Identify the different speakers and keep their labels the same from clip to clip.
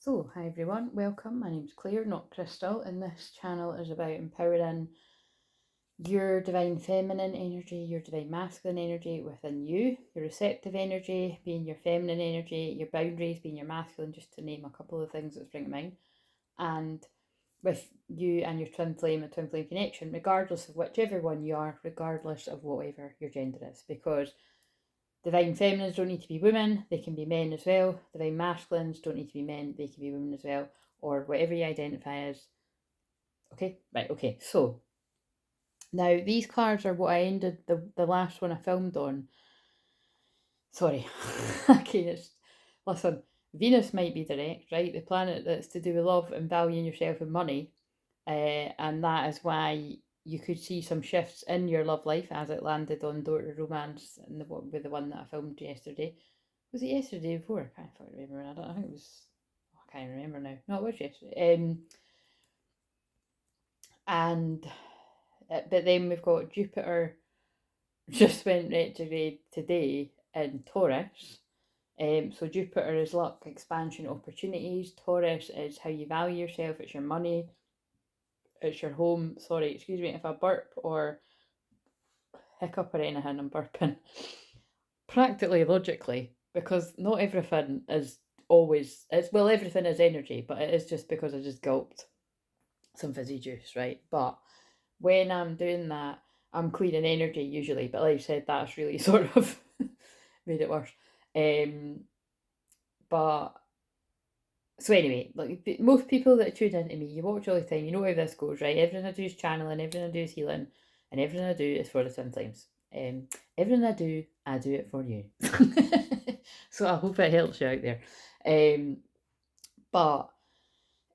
Speaker 1: So, hi everyone, welcome. My name's Claire, not Crystal, and this channel is about empowering your divine feminine energy, your divine masculine energy within you, your receptive energy being your feminine energy, your boundaries being your masculine, just to name a couple of things that spring to mind, and with you and your twin flame and twin flame connection, regardless of whichever one you are, regardless of whatever your gender is, because divine feminines don't need to be women, they can be men as well. Divine masculines don't need to be men, they can be women as well, or whatever you identify as. Okay, right, okay. So, now these cards are what I ended the last one I filmed on. Sorry. Okay, listen, Venus might be direct, right? The planet that's to do with love and valuing yourself and money. And that is why you could see some shifts in your love life as it landed on Door to Romance and with the one that I filmed yesterday. Was it yesterday before? I can't fucking remember. I think it was. I can't remember now. No, it was yesterday. And but then we've got Jupiter just went retrograde today in Taurus. So Jupiter is luck, expansion, opportunities. Taurus is how you value yourself. It's your money. It's your home. Sorry, excuse me if I burp or hiccup or anything. I'm burping. Practically logically, because not everything is always, well, everything is energy, but it is just because I just gulped some fizzy juice, right? But when I'm doing that, I'm cleaning energy usually, but like I said, that's really sort of made it worse. But so anyway, like most people that tune into me, you watch all the time, you know how this goes, right? Everything I do is channeling, everything I do is healing, and everything I do is for the twin flames. Everything I do it for you. So I hope it helps you out there. But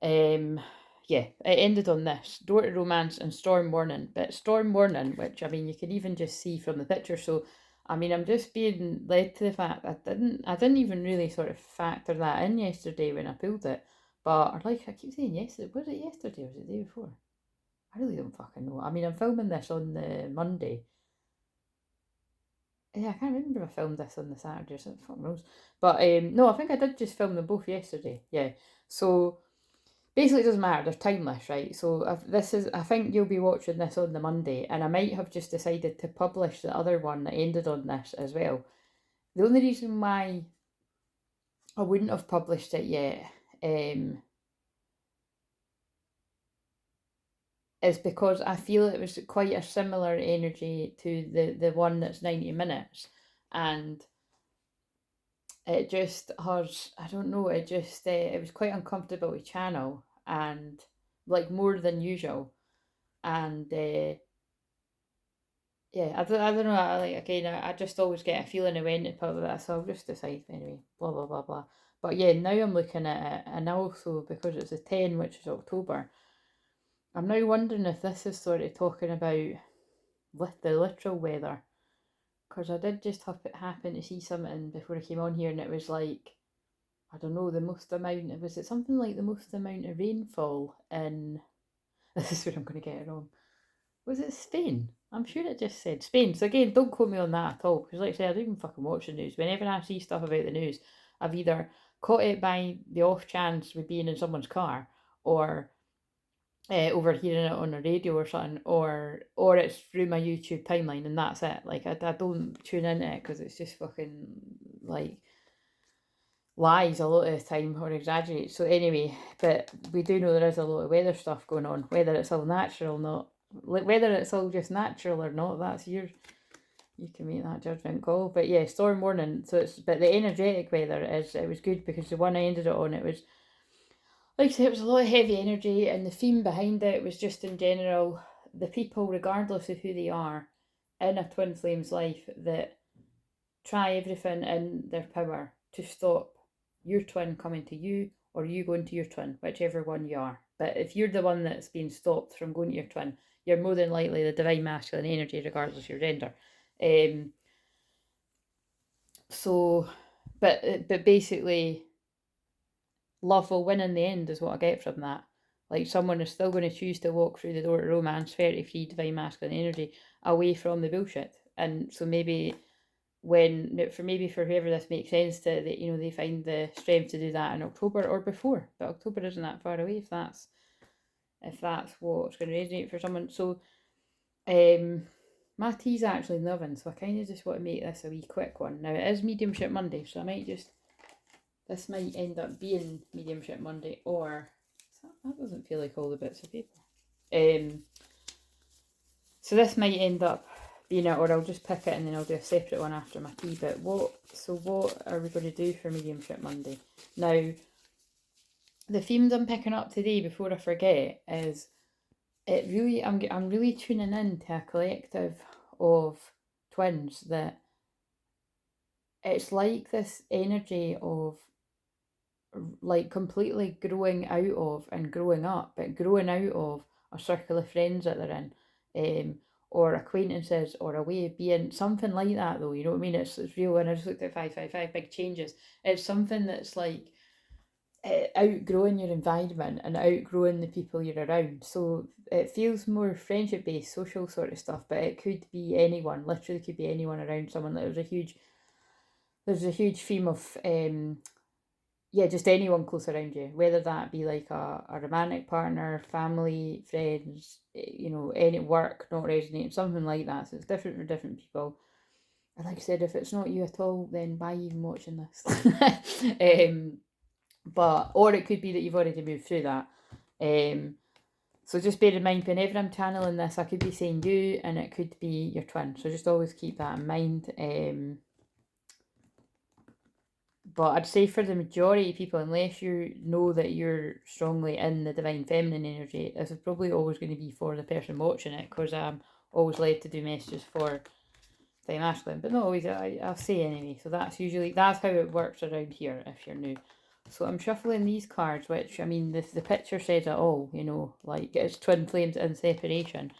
Speaker 1: yeah, it ended on this Door to Romance and Storm Warning. But Storm Warning, which I mean, you can even just see from the picture. So I mean, I'm just being led to the fact I didn't even really sort of factor that in yesterday when I pulled it. But like I keep saying yesterday, was it yesterday or was it the day before? I really don't fucking know. I mean, I'm filming this on the Monday. Yeah, I can't remember if I filmed this on the Saturday or something. Fuck knows. But no, I think I did just film them both yesterday. Yeah. So basically, it doesn't matter. They're timeless, right? So I think you'll be watching this on the Monday, and I might have just decided to publish the other one that ended on this as well. The only reason why I wouldn't have published it yet is because I feel it was quite a similar energy to the one that's 90 minutes, and it just has, I don't know, it was quite uncomfortable to channel, and like more than usual, and yeah, I don't know. I just always get a feeling of when to put that, so I'll just decide anyway. Blah blah blah blah. But yeah, now I'm looking at it, and also because it's the 10, which is October, I'm now wondering if this is sort of talking about the literal weather. Because I did just happen to see something before I came on here, and it was like, I don't know, the most amount. Was it something like the most amount of rainfall in? This is where I'm going to get it wrong. Was it Spain? I'm sure it just said Spain. So again, don't quote me on that at all, because like I say, I don't even fucking watch the news. Whenever I see stuff about the news, I've either caught it by the off chance with being in someone's car, or overhearing it on the radio or something, or it's through my YouTube timeline, and that's it. Like I don't tune into it because it's just fucking like lies a lot of the time or exaggerates. So anyway, but we do know there is a lot of weather stuff going on, whether it's all natural or not. Whether it's all just natural or not, that's you can make that judgment call. But yeah, storm warning. So but the energetic weather it was good, because the one I ended it on, it was like I said, it was a lot of heavy energy, and the theme behind it was just in general the people, regardless of who they are, in a twin flame's life, that try everything in their power to stop your twin coming to you, or you going to your twin, whichever one you are. But if you're the one that's being stopped from going to your twin, you're more than likely the divine masculine energy, regardless of your gender. So, but basically, love will win in the end, is what I get from that. Like, someone is still going to choose to walk through the door to romance, 33 divine masculine energy, away from the bullshit. And so maybe for whoever this makes sense to, they find the strength to do that in October or before. But October isn't that far away if that's what's going to resonate for someone. So my tea's actually in the oven, so I kind of just want to make this a wee quick one. Now it is Mediumship Monday, so I might just, this might end up being Mediumship Monday, or that doesn't feel like all the bits of paper. So this might end up being it, or I'll just pick it and then I'll do a separate one after my tea. But what are we going to do for Mediumship Monday? Now, the themes I'm picking up today, before I forget, is I'm really tuning in to a collective of twins that it's like this energy of like completely growing out of and growing up, but growing out of a circle of friends that they're in, or acquaintances, or a way of being, something like that though, you know what I mean? It's real. And I just looked at 555 big changes. It's something that's like outgrowing your environment and outgrowing the people you're around. So it feels more friendship based, social sort of stuff, but it could be anyone, literally could be anyone around someone. That there's a huge theme of just anyone close around you, whether that be like a romantic partner, family, friends, any work not resonating, something like that. So it's different for different people. And like I said, if it's not you at all, then why even watching this? Or it could be that you've already moved through that. So just bear in mind, whenever I'm channeling this, I could be saying you, and it could be your twin. So just always keep that in mind. But I'd say for the majority of people, unless you know that you're strongly in the divine feminine energy, this is probably always going to be for the person watching it, because I'm always led to do messages for divine masculine, but not always. I'll say anyway. So that's how it works around here if you're new. So I'm shuffling these cards, which, I mean, the picture says it all, like it's twin flames in separation.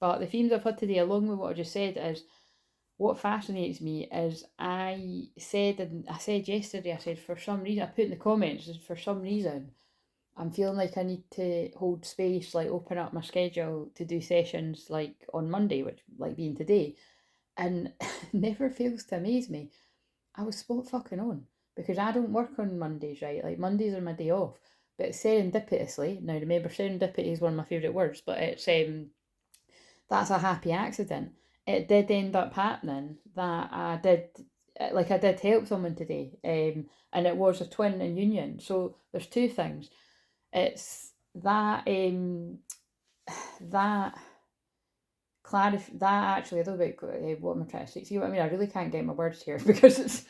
Speaker 1: But the themes I've had today, along with what I just said, is what fascinates me is I said yesterday, for some reason, I put in the comments, for some reason, I'm feeling like I need to hold space, like open up my schedule to do sessions like on Monday, which like being today. And never fails to amaze me, I was spot fucking on, because I don't work on Mondays, right? Like Mondays are my day off. But serendipitously, now remember, serendipity is one of my favourite words, but it's that's a happy accident. It did end up happening that I did help someone today, and it was a twin in union. So there's two things. It's that that actually, a little bit, what am I trying to say? See what I mean? I really can't get my words here because it's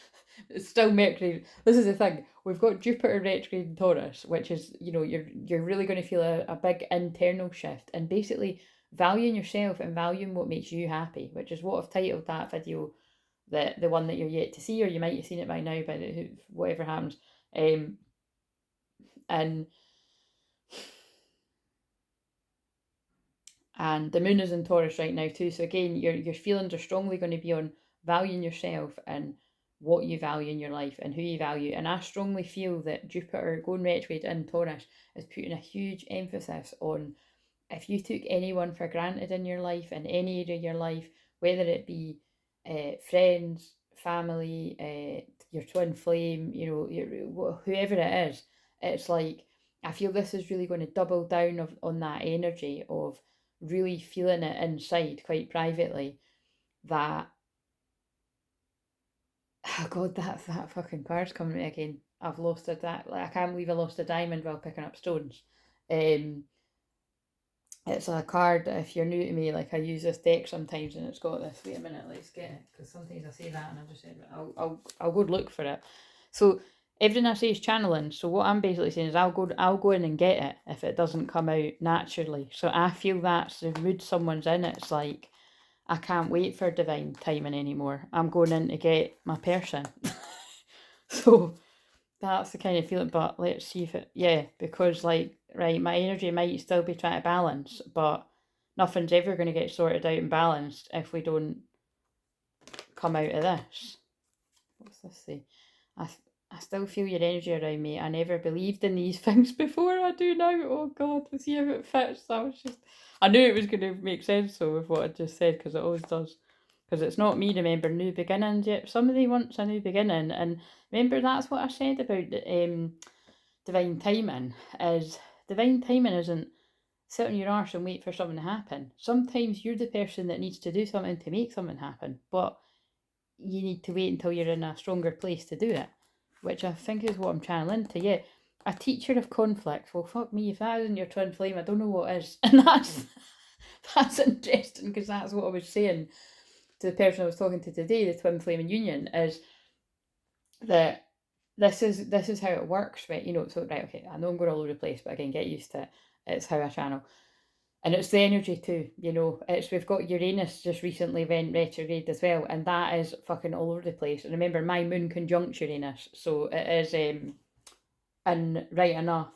Speaker 1: still Mercury. This is the thing. We've got Jupiter retrograde in Taurus, which is, you're really going to feel a big internal shift, and basically valuing yourself and valuing what makes you happy, which is what I've titled that video, the one that you're yet to see, or you might have seen it by now, but whatever happens. And the moon is in Taurus right now too. So again, your feelings are strongly going to be on valuing yourself and what you value in your life and who you value. And I strongly feel that Jupiter going retrograde in Taurus is putting a huge emphasis on, if you took anyone for granted in your life, in any area of your life, whether it be friends, family, your twin flame, whoever it is, it's like, I feel this is really going to double down on that energy of really feeling it inside quite privately, that, oh god, that fucking card's coming to me again. I've lost it. I can't believe I lost a diamond while picking up stones. It's a card, if you're new to me, like I use this deck sometimes, and it's got this, wait a minute, let's get it, because sometimes I say that and I just said, I'll go look for it. So everything I say is channeling, so what I'm basically saying is I'll go in and get it if it doesn't come out naturally. So I feel that's the mood someone's in. It's like, I can't wait for divine timing anymore. I'm going in to get my person. So that's the kind of feeling. But let's see if because like, right, my energy might still be trying to balance, but nothing's ever going to get sorted out and balanced if we don't come out of this. What's this say? I still feel your energy around me. I never believed in these things before. I do now. Oh god, we'll see if it fits. I knew it was going to make sense though with what I just said, because it always does. Because it's not me, remember, new beginnings yet. Somebody wants a new beginning. And remember, that's what I said about divine timing, is divine timing isn't sit on your arse and wait for something to happen. Sometimes you're the person that needs to do something to make something happen, but you need to wait until you're in a stronger place to do it, which I think is what I'm channeling into. Yeah, a teacher of conflict. Well, fuck me, if that isn't your twin flame, I don't know what is. And that's interesting, because that's what I was saying to the person I was talking to today, the twin flame in union, is that this is how it works, right? So right, okay, I know I'm going all over the place, but again, get used to it. It's how I channel. And it's the energy too, we've got Uranus just recently went retrograde as well, and that is fucking all over the place. And remember, my moon conjunct Uranus, so it is and right enough,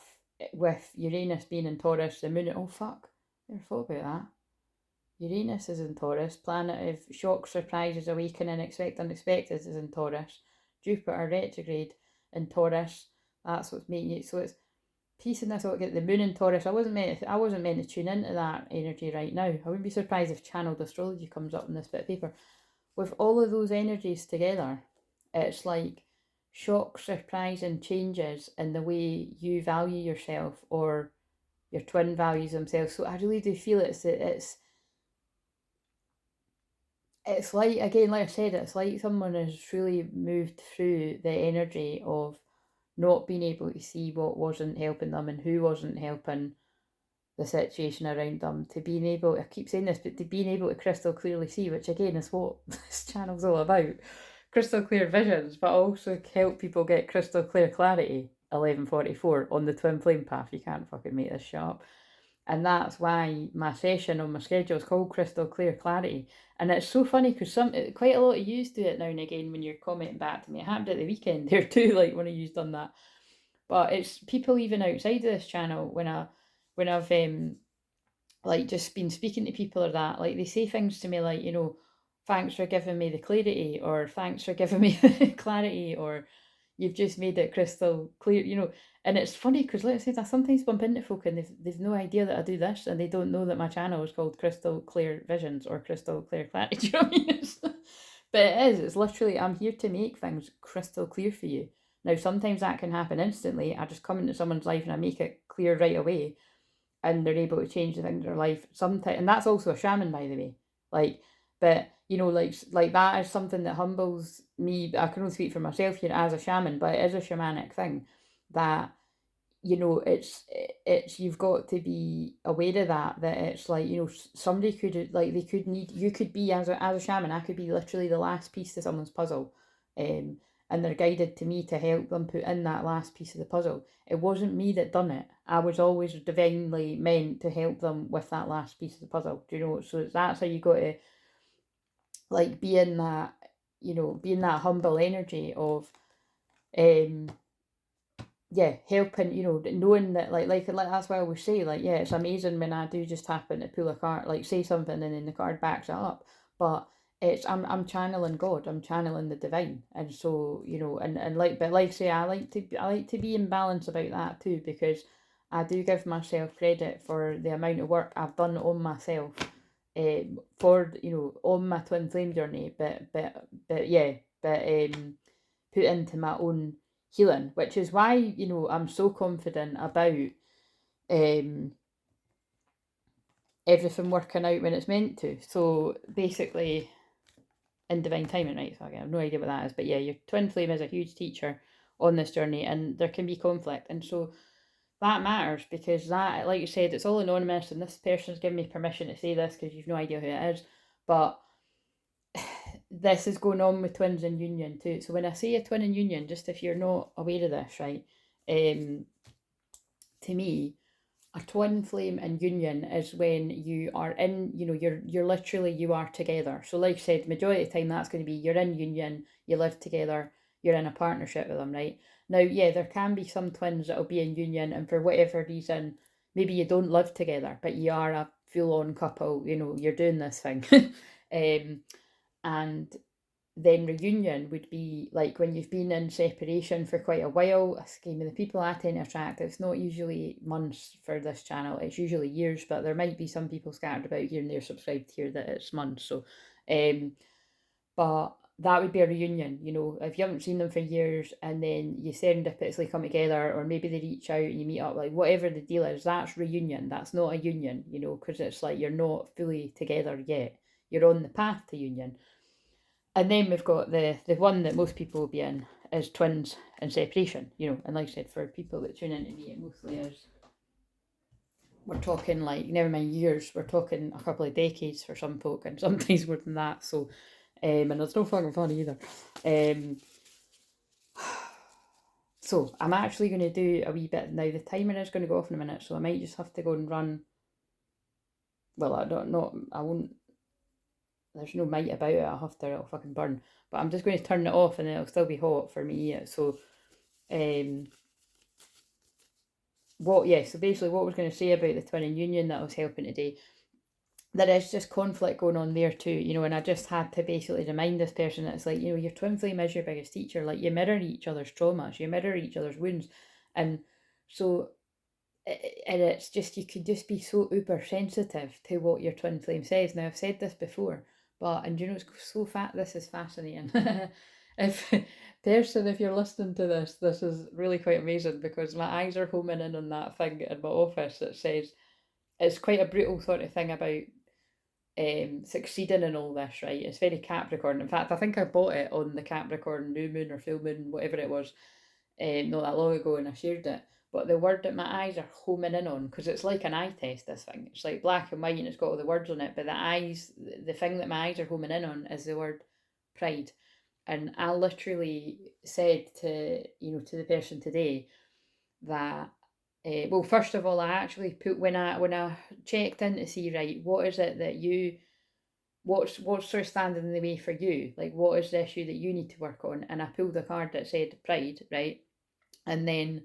Speaker 1: with Uranus being in Taurus, the moon, oh fuck, never thought about that. Uranus is in Taurus, planet of shock, surprises, awakening, expect unexpected is in Taurus. Jupiter retrograde in Taurus, that's what's making it, so it's piecing this all together. The moon in Taurus, I wasn't meant to tune into that energy right now. I wouldn't be surprised if channeled astrology comes up in this bit of paper. With all of those energies together, it's like shock, surprise, and changes in the way you value yourself, or your twin values themselves. So I really do feel it's like, again, like I said, it's like someone has really moved through the energy of not being able to see what wasn't helping them and who wasn't helping the situation around them, to being able, I keep saying this, but to being able to crystal clearly see, which again is what this channel's all about, crystal clear visions, but also help people get crystal clear clarity. 11:44 on the twin flame path. You can't fucking make this shit up. And that's why my session on my schedule is called Crystal Clear Clarity. And it's so funny because quite a lot of yous do it now and again when you're commenting back to me. It happened at the weekend there too, like one of you's done that. But it's people even outside of this channel, when I've like just been speaking to people or that, like they say things to me like, thanks for giving me the clarity, or thanks for giving me the clarity, or you've just made it crystal clear. And it's funny because, like I said, I sometimes bump into folk and they've no idea that I do this, and they don't know that my channel is called Crystal Clear Visions or Crystal Clear Clarity. Do you know what I mean? But it's literally, I'm here to make things crystal clear for you. Now, sometimes that can happen instantly. I just come into someone's life and I make it clear right away, and they're able to change the things in their life. Sometimes, and that's also a shaman, by the way. But like that is something that humbles me. I can only speak for myself here as a shaman, but it is a shamanic thing that it's you've got to be aware of that it's like, somebody could, like, they could need, you could be, as a shaman, I could be literally the last piece to someone's puzzle, and they're guided to me to help them put in that last piece of the puzzle. It wasn't me that done it. I was always divinely meant to help them with that last piece of the puzzle. Do you know? So that's how you got to, like, be in that, be in that humble energy of helping, knowing that, like that's why I always say, like, yeah, it's amazing when I do just happen to pull a card, like say something and then the card backs it up, but I'm channeling God, I'm channeling the divine, and so, and but like say, I like to be in balance about that too, because I do give myself credit for the amount of work I've done on myself, for, on my twin flame journey, but yeah, put into my own healing, which is why, I'm so confident about everything working out when it's meant to. So basically, in divine timing, right? So again, I have no idea what that is, but yeah, your twin flame is a huge teacher on this journey, and there can be conflict, and so that matters, because that, like you said, it's all anonymous, and this person's giving me permission to say this because you've no idea who it is, but this is going on with twins in union too. So when I say a twin in union, just if you're not aware of this, right, to me, a twin flame in union is when you are in, you're literally, you are together. So like I said, majority of the time that's going to be, you're in union, you live together, you're in a partnership with them, right? Now, yeah, there can be some twins that'll be in union, and for whatever reason, maybe you don't live together, but you are a full-on couple, you're doing this thing. And then reunion would be like when you've been in separation for quite a while. Scheme of the people I tend to attract, it's not usually months for this channel, it's usually years, but there might be some people scattered about here and there subscribed here that it's months. So But that would be a reunion, you know, if you haven't seen them for years and then you serendipitously come together, or maybe they reach out and you meet up, like whatever the deal is, that's reunion. That's not a union, you know, because it's like you're not fully together yet. You're on the path to union. And then we've got the one that most people will be in is twins and separation, you know, and like I said, for people that tune into me, it mostly is. We're talking like, never mind years, we're talking a couple of decades for some folk, and sometimes more than that. So, and it's no fucking funny either. So I'm actually going to do a wee bit now. The timer is going to go off in a minute, so I might just have to go and run. Well, I won't. There's no might about it. I'll have to. It'll fucking burn. But I'm just going to turn it off, and it'll still be hot for me. So, so basically, what I was going to say about the twinning union that I was helping today, there is just conflict going on there too, you know, and I just had to basically remind this person that it's like, you know, your twin flame is your biggest teacher. Like, you mirror each other's traumas, you mirror each other's wounds. And so, and it's just, you could just be so uber sensitive to what your twin flame says. Now, I've said this before, but, and you know, it's so this is fascinating. If you're listening to this is really quite amazing, because my eyes are homing in on that thing in my office that says, it's quite a brutal sort of thing about succeeding in all this, right? It's very Capricorn. In fact, I think I bought it on the Capricorn new moon or full moon, whatever it was, not that long ago, and I shared it. But the word that my eyes are homing in on, because it's like an eye test, this thing. It's like black and white and it's got all the words on it, but the thing that my eyes are homing in on is the word pride. And I literally said to, you know, to the person today that, well, first of all, I actually put, when I checked in to see, right, what is it that you, what's sort of standing in the way for you, like what is the issue that you need to work on, and I pulled a card that said pride, right, and then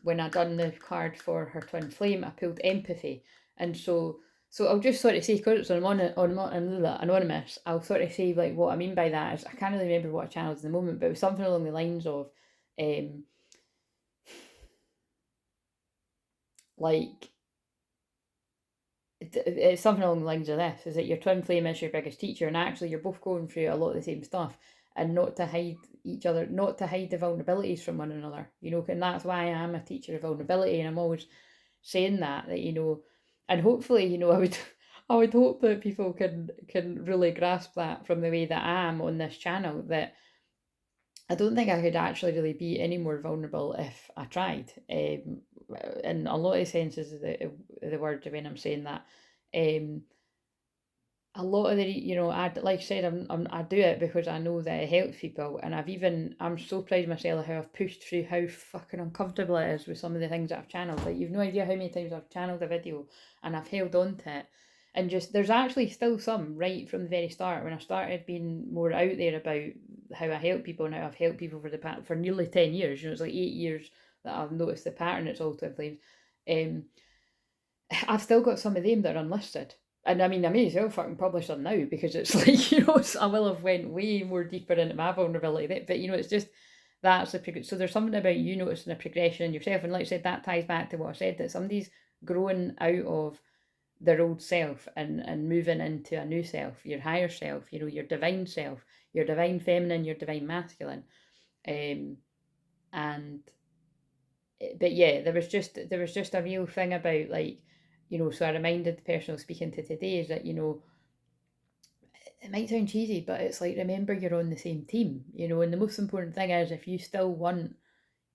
Speaker 1: when I done the card for her twin flame, I pulled empathy, and so I'll just sort of say, because it's anonymous, I'll sort of say like what I mean by that is, I can't really remember what I channeled in the moment, but it was something along the lines of like, it's something along the lines of this, is that your twin flame is your biggest teacher, and actually you're both going through a lot of the same stuff, and not to hide each other, not to hide the vulnerabilities from one another, you know, and that's why I am a teacher of vulnerability, and I'm always saying that, you know, and hopefully, you know, I would hope that people can really grasp that from the way that I am on this channel, that I don't think I could actually really be any more vulnerable if I tried. In a lot of senses of the word, when I'm saying that. A lot of the, you know, like I said, I do it because I know that it helps people, and I'm so proud of myself how I've pushed through how fucking uncomfortable it is with some of the things that I've channeled. Like, you've no idea how many times I've channeled a video and I've held on to it, and just, there's actually still some right from the very start, when I started being more out there about how I help people, and how I've helped people for nearly 10 years, you know, it's like 8 years that I've noticed the pattern, it's all twin flames. I've still got some of them that are unlisted. And I mean, I may as well fucking publish them now, because it's like, you know, I will have went way more deeper into my vulnerability. But, you know, it's just, that's a so there's something about you noticing a progression in yourself. And like I said, that ties back to what I said, that somebody's growing out of their old self and moving into a new self, your higher self, you know, your divine self, your divine feminine, your divine masculine. And but yeah, there was just a real thing about, like, you know, so I reminded the person I was speaking to today, is that, you know, it might sound cheesy, but it's like, remember, you're on the same team, you know, and the most important thing is, if you still want,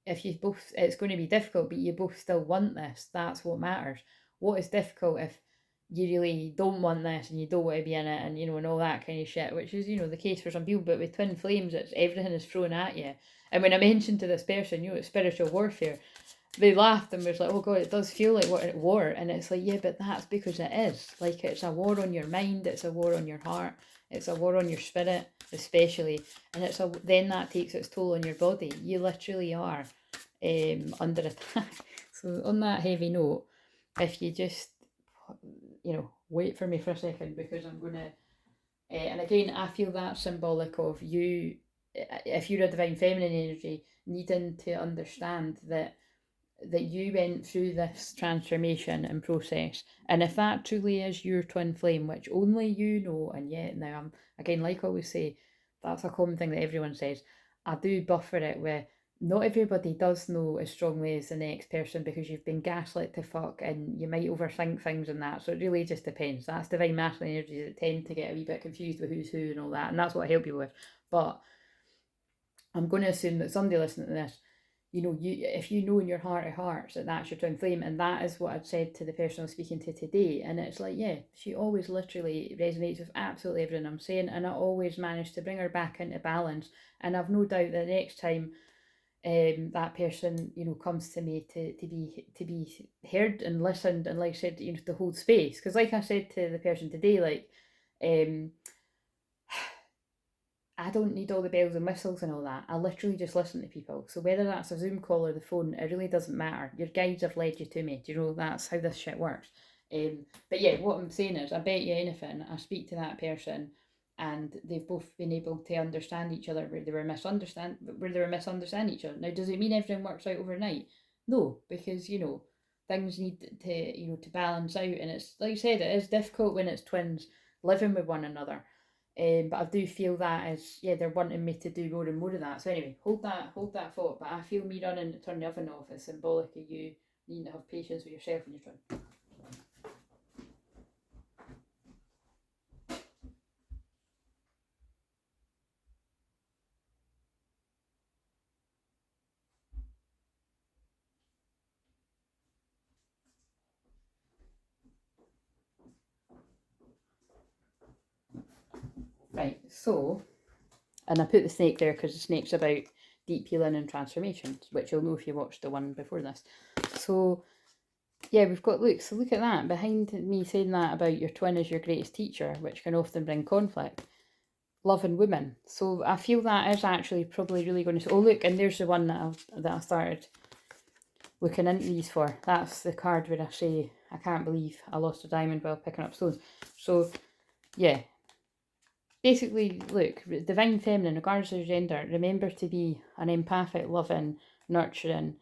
Speaker 1: if you both, it's going to be difficult, but you both still want this, that's what matters. What is difficult if you really don't want this and you don't want to be in it, and, you know, and all that kind of shit, which is, you know, the case for some people. But with twin flames, it's everything is thrown at you. And when I mentioned to this person, you know, it's spiritual warfare, they laughed and was like, oh god, it does feel like what war. And it's like, yeah, but that's because it is. Like, it's a war on your mind, it's a war on your heart, it's a war on your spirit, especially. And then that takes its toll on your body. You literally are under attack. So on that heavy note, if you just, you know, wait for me for a second, because I'm going to, and again, I feel that symbolic of you, if you're a divine feminine energy, needing to understand that that you went through this transformation and process, and if that truly is your twin flame, which only you know, and yet now I'm, again, like I always say, that's a common thing that everyone says, I do buffer it with, not everybody does know as strongly as the next person, because you've been gaslit to fuck and you might overthink things and that, so it really just depends. That's divine masculine energies that tend to get a wee bit confused with who's who and all that, and that's what I help you with. But I'm going to assume that somebody listening to this, if you know in your heart of hearts that that's your twin flame, and that is what I'd said to the person I'm speaking to today, and it's like, yeah, she always literally resonates with absolutely everything I'm saying, and I always manage to bring her back into balance, and I've no doubt that the next time that person, comes to me to be heard and listened, and like I said, to hold space, because like I said to the person today, like, I don't need all the bells and whistles and all that. I literally just listen to people. So whether that's a Zoom call or the phone, it really doesn't matter. Your guides have led you to me. Do you know, that's how this shit works. But yeah, what I'm saying is, I bet you anything, I speak to that person and they've both been able to understand each other where they were misunderstanding each other. Now, does it mean everything works out overnight? No, because, things need to balance out. And it's, like I said, it is difficult when it's twins living with one another. But I do feel that as, yeah, they're wanting me to do more and more of that. So anyway, hold that thought. But I feel me running to turn the oven off is symbolic of you needing to have patience with yourself and your twin. Right, so, and I put the snake there because the snake's about deep healing and transformations, which you'll know if you watched the one before this. So, yeah, we've got, look at that. Behind me saying that about your twin is your greatest teacher, which can often bring conflict, love and women. So I feel that is actually probably really going to, oh look, and there's the one that I started looking into these for. That's the card where I say, I can't believe I lost a diamond while picking up stones. So, yeah. Basically, look, divine feminine, regardless of gender, remember to be an empathic, loving, nurturing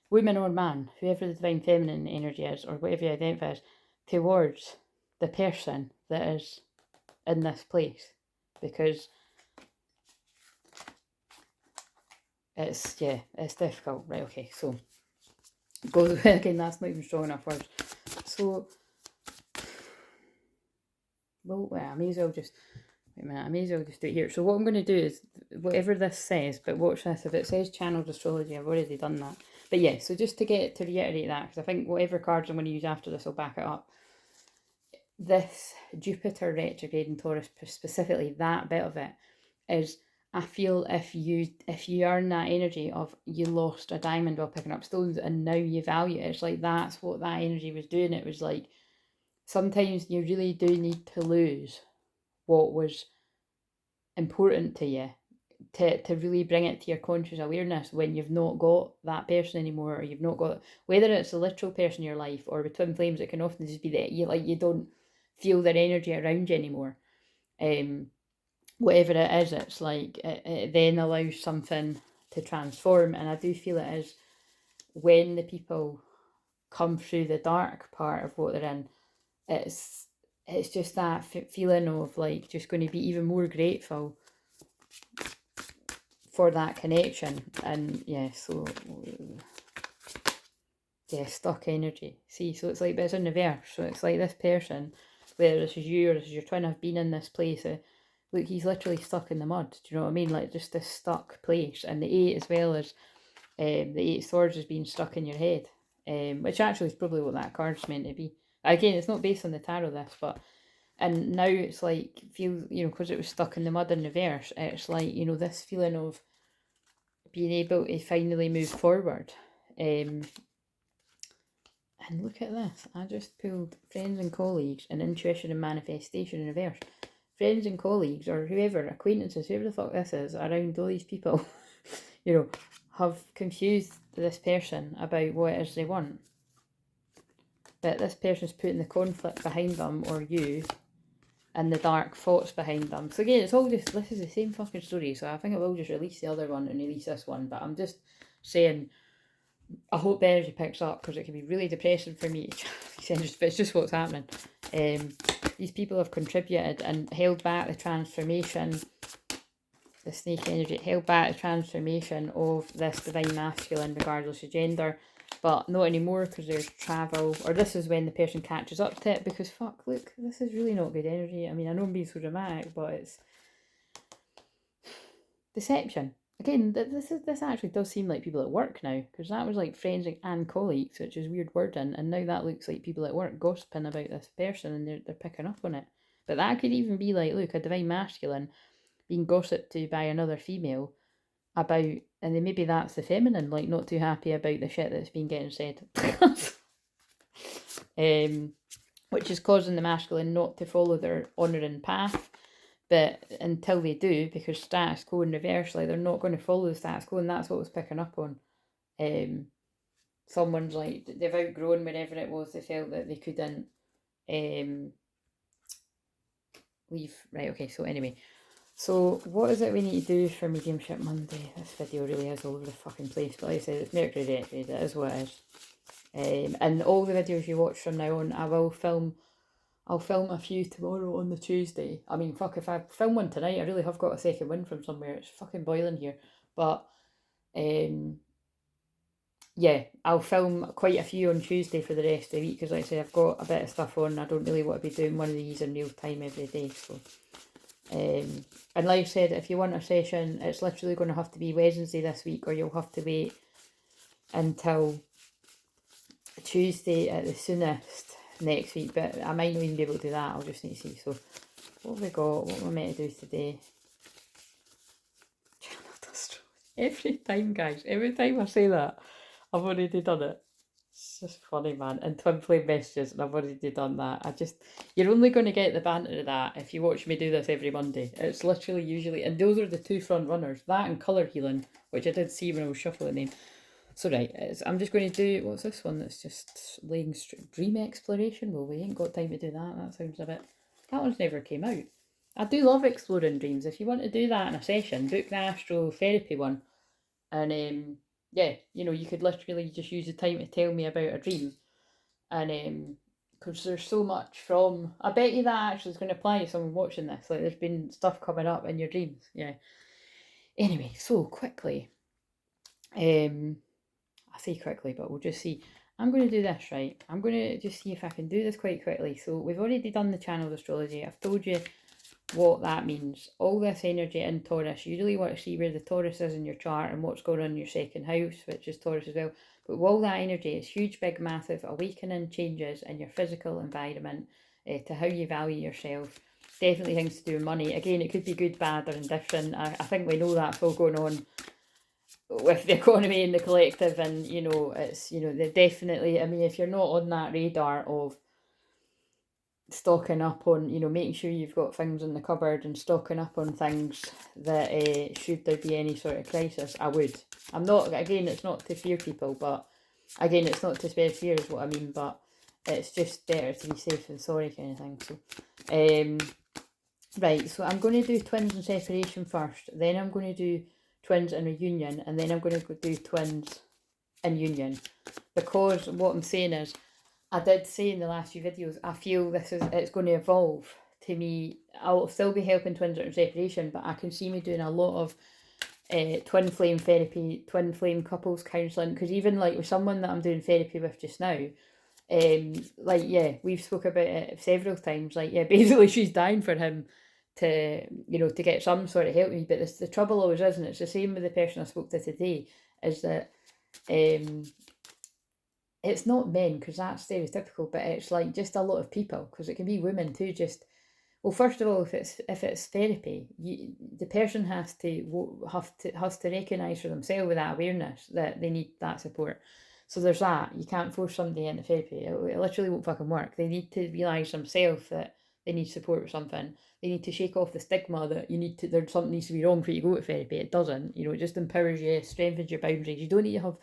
Speaker 1: woman or man, whoever the divine feminine energy is, or whatever you identify as, towards the person that is in this place. Because it's difficult. Right, okay, so go again, that's not even strong enough words. So, well, I may as well just, wait a minute, I may as well just do it here. So what I'm going to do is, whatever this says, but watch this, if it says channeled astrology, I've already done that. But yeah, so just to reiterate that, because I think whatever cards I'm going to use after this will back it up. This Jupiter retrograde in Taurus, specifically that bit of it, is, I feel if you earn that energy of you lost a diamond while picking up stones and now you value it, it's like that's what that energy was doing. It was like, sometimes you really do need to lose what was important to you to really bring it to your conscious awareness when you've not got that person anymore, or you've not got, whether it's a literal person in your life or with twin flames, it can often just be that you don't feel their energy around you anymore. Whatever it is, it's like it then allows something to transform. And I do feel it is when the people come through the dark part of what they're in, it's just that feeling of like just going to be even more grateful for that connection. And yeah, so yeah, stuck energy. See, so it's like, but it's in reverse. So it's like this person, whether this is you or this is your twin, have been in this place. Look, he's literally stuck in the mud. Do you know what I mean? Like just this stuck place. And the 8 as well as the 8 of Swords is being stuck in your head. Which actually is probably what that card's meant to be. Again, it's not based on the tarot, this, but, and now it's like, feels, because it was stuck in the mud in reverse, it's like, this feeling of being able to finally move forward. And look at this, I just pulled friends and colleagues and intuition and manifestation in reverse. Friends and colleagues, or whoever, acquaintances, whoever the fuck this is, around all these people, have confused this person about what it is they want. But this person's putting the conflict behind them, or you, and the dark thoughts behind them. So again, it's all just, this is the same fucking story, so I think I will just release the other one and release this one, but I'm just saying, I hope the energy picks up, because it can be really depressing for me. It's just what's happening. These people have contributed and held back the transformation, the snake energy, held back the transformation of this divine masculine regardless of gender, but not anymore, because there's travel, or this is when the person catches up to it, because fuck, look, this is really not good energy. I mean, I know I'm being so dramatic, but it's deception. Again, this actually does seem like people at work now, because that was like friends and colleagues, which is weird wording, and now that looks like people at work gossiping about this person, and they're picking up on it. But that could even be like, look, a divine masculine being gossiped to by another female about, and then maybe that's the feminine, like not too happy about the shit that's been getting said. Which is causing the masculine not to follow their honouring path. But until they do, because status quo in reverse, like they're not going to follow the status quo, and that's what I was picking up on. Someone's like, they've outgrown wherever it was, they felt that they couldn't leave. Right, okay, so anyway. So what is it we need to do for Mediumship Monday? This video really is all over the fucking place, but like I said, it's Mercury retrograde, it is what it is. And all the videos you watch from now on, I'll film a few tomorrow on the Tuesday. I mean, fuck, if I film one tonight, I really have got a second wind from somewhere. It's fucking boiling here. But, yeah, I'll film quite a few on Tuesday for the rest of the week, because like I say, I've got a bit of stuff on. I don't really want to be doing one of these in real time every day. So, and like I said, if you want a session, it's literally going to have to be Wednesday this week, or you'll have to wait until Tuesday at the soonest next week, but I might not even be able to do that. I'll just need to see. So what have we got? What am I meant to do today? Every time, guys, every time I say that, I've already done it. It's just funny, man. And twin flame messages, and I've already done that. You're only going to get the banter of that if you watch me do this every Monday. It's literally usually, and those are the two front runners, that and colour healing, which I did see when I was shuffling them. So right, I'm just going to do, what's this one that's just laying dream exploration? Well, we ain't got time to do that. That sounds a bit, that one's never came out. I do love exploring dreams. If you want to do that in a session, book the astrotherapy one. And yeah, you know, you could literally just use the time to tell me about a dream. And because there's so much from, I bet you that actually is going to apply to someone watching this. Like, there's been stuff coming up in your dreams. Yeah. Anyway, so quickly. I say quickly, but we'll just see. I'm going to do this, right? I'm going to just see if I can do this quite quickly. So we've already done the channeled astrology. I've told you what that means. All this energy in Taurus, you really want to see where the Taurus is in your chart and what's going on in your second house, which is Taurus as well. But with all that energy, it's huge, big, massive awakening changes in your physical environment to how you value yourself. Definitely things to do with money. Again, it could be good, bad, or indifferent. I think we know that's all going on with the economy and the collective, and you know, it's, you know, they definitely, I mean, if you're not on that radar of stocking up on, you know, making sure you've got things in the cupboard and stocking up on things that should there be any sort of crisis, I would. I'm not, again, it's not to fear people, but again, it's not to spread fear is what I mean, but it's just better to be safe than sorry kind of thing. So right, so I'm going to do twins and separation first, then I'm going to do twins in reunion, and then I'm going to do twins in union, because what I'm saying is, I did say in the last few videos, I feel it's going to evolve to me. I'll still be helping twins in separation, but I can see me doing a lot of twin flame therapy, twin flame couples counselling, because even like with someone that I'm doing therapy with just now, like, yeah, we've spoke about it several times, like, yeah, basically she's dying for him to, you know, to get some sort of help me. But the trouble always is, and it's the same with the person I spoke to today, is that it's not men, because that's stereotypical, but it's like just a lot of people, because it can be women too. Just, well, first of all, if it's therapy, the person has to recognise for themselves with that awareness that they need that support. So there's that. You can't force somebody into therapy. It literally won't fucking work. They need to realise themselves that they need support with something. They need to shake off the stigma that there's something needs to be wrong for you to go to therapy. It doesn't. You know, it just empowers you, strengthens your boundaries. You don't need to have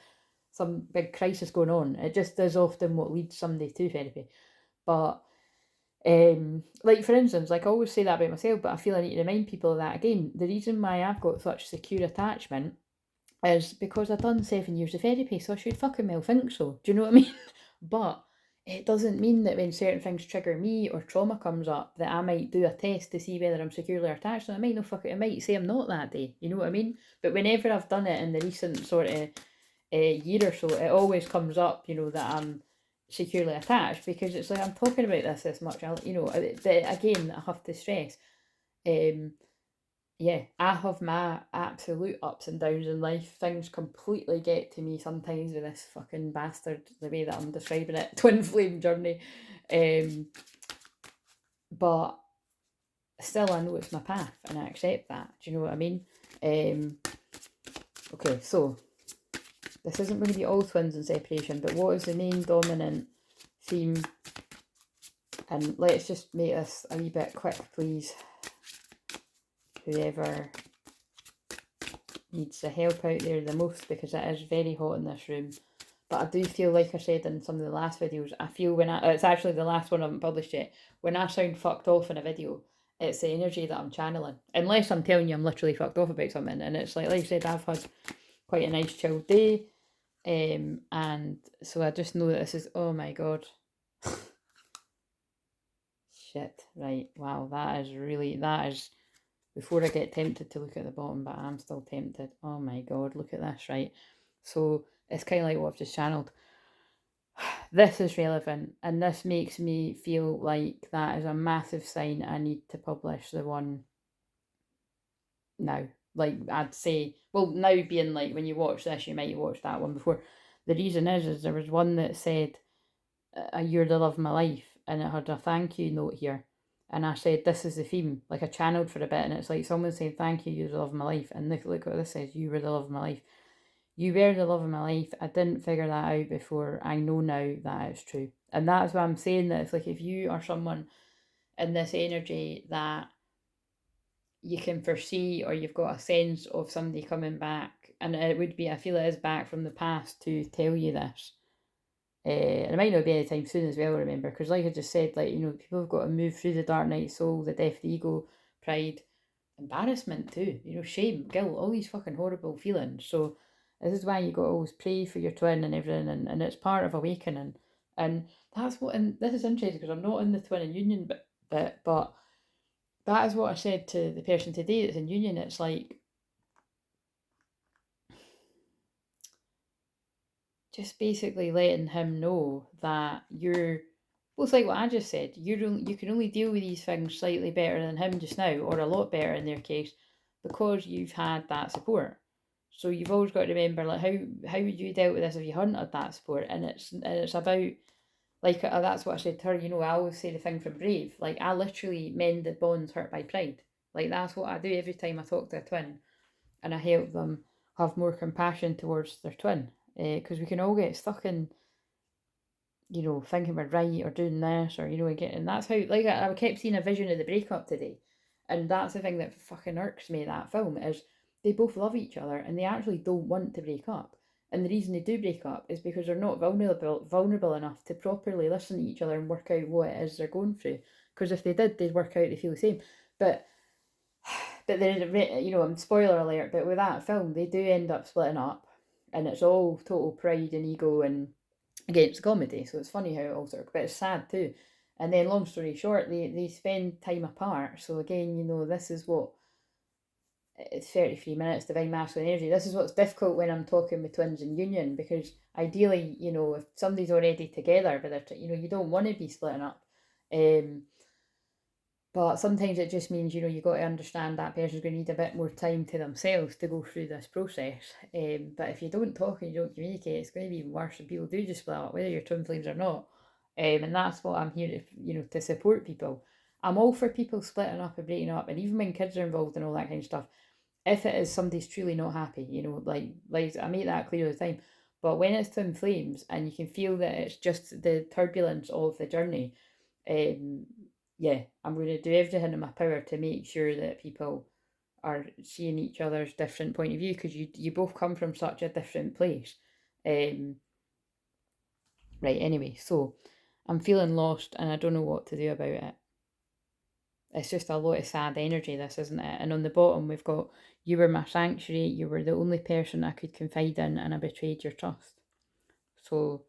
Speaker 1: some big crisis going on. It just is often what leads somebody to therapy. But like, for instance, like, I always say that about myself, but I feel I need to remind people of that again. The reason why I've got such secure attachment is because I've done 7 years of therapy, so I should fucking well think so. Do you know what I mean? But it doesn't mean that when certain things trigger me or trauma comes up that I might do a test to see whether I'm securely attached. And I might not fuck it. I might say I'm not that day. You know what I mean? But whenever I've done it in the recent sort of year or so, it always comes up, you know, that I'm securely attached, because it's like I'm talking about this much. You know, again, I have to stress. Yeah, I have my absolute ups and downs in life. Things completely get to me sometimes with this fucking bastard, the way that I'm describing it, twin flame journey. But still, I know it's my path and I accept that. Do you know what I mean? Okay, so this isn't going to be all twins and separation, but what is the main dominant theme? And let's just make this a wee bit quick, please. Whoever needs the help out there the most, because it is very hot in this room. But I do feel, like I said in some of the last videos, I feel when it's actually the last one I haven't published yet, when I sound fucked off in a video, it's the energy that I'm channeling. Unless I'm telling you I'm literally fucked off about something, and it's like I said, I've had quite a nice chill day, and so I just know that this is, oh my god. Shit, right, wow, that is, before I get tempted to look at the bottom, but I'm still tempted. Oh my god, look at this, right? So it's kind of like what I've just channeled. This is relevant, and this makes me feel like that is a massive sign I need to publish the one now. Like, I'd say, well, now being like, when you watch this, you might watch that one before. The reason is there was one that said, you're the love of my life, and it had a thank you note here. And I said, this is the theme. Like, I channeled for a bit, and it's like someone saying, thank you, you're the love of my life. And look what this says, you were the love of my life. You were the love of my life. I didn't figure that out before. I know now that it's true. And that's why I'm saying that it's like, if you are someone in this energy that you can foresee, or you've got a sense of somebody coming back, and it would be, I feel it is back from the past to tell you this. And it might not be anytime soon as well, remember, because like I just said, like, you know, people have got to move through the dark night soul, the death of the ego, pride, embarrassment too, you know, shame, guilt, all these fucking horrible feelings. So this is why you got to always pray for your twin and everything, and it's part of awakening. And that's what, and this is interesting because I'm not in the twin and union bit, but that is what I said to the person today that's in union. It's like, just basically letting him know that you're, well, it's like what I just said, you can only deal with these things slightly better than him just now, or a lot better in their case, because you've had that support. So you've always got to remember, like, how would you dealt with this if you hadn't had that support? And it's about, like, that's what I said to her. You know, I always say the thing from Brave, like, I literally mend the bonds hurt by pride. Like, that's what I do every time I talk to a twin, and I help them have more compassion towards their twin, because we can all get stuck in, you know, thinking we're right or doing this, or, you know, and that's how, like, I kept seeing a vision of the breakup today, and that's the thing that fucking irks me, that film, is they both love each other and they actually don't want to break up. And the reason they do break up is because they're not vulnerable enough to properly listen to each other and work out what it is they're going through. Because if they did, they'd work out they feel the same. But then, you know, spoiler alert, but with that film, they do end up splitting up, and it's all total pride and ego, and again, it's a comedy, so it's funny how it all sort of, but it's sad too. And then, long story short, they spend time apart. So again, you know, this is what, it's 33 minutes, divine masculine energy. This is what's difficult when I'm talking with twins in union, because ideally, you know, if somebody's already together, but they're, you know, you don't want to be splitting up. But sometimes it just means, you know, you got to understand that person's going to need a bit more time to themselves to go through this process. But if you don't talk and you don't communicate, it's going to be even worse, and people do just split up, whether you're twin flames or not. And that's what I'm here to, you know, to support people. I'm all for people splitting up and breaking up, and even when kids are involved and all that kind of stuff. If it is somebody's truly not happy, you know, like I make that clear all the time. But when it's twin flames and you can feel that it's just the turbulence of the journey, um, yeah, I'm going to do everything in my power to make sure that people are seeing each other's different point of view, because you both come from such a different place. Um, right, anyway, so I'm feeling lost and I don't know what to do about it. It's just a lot of sad energy, this, isn't it? And on the bottom, we've got, you were my sanctuary, you were the only person I could confide in, and I betrayed your trust. So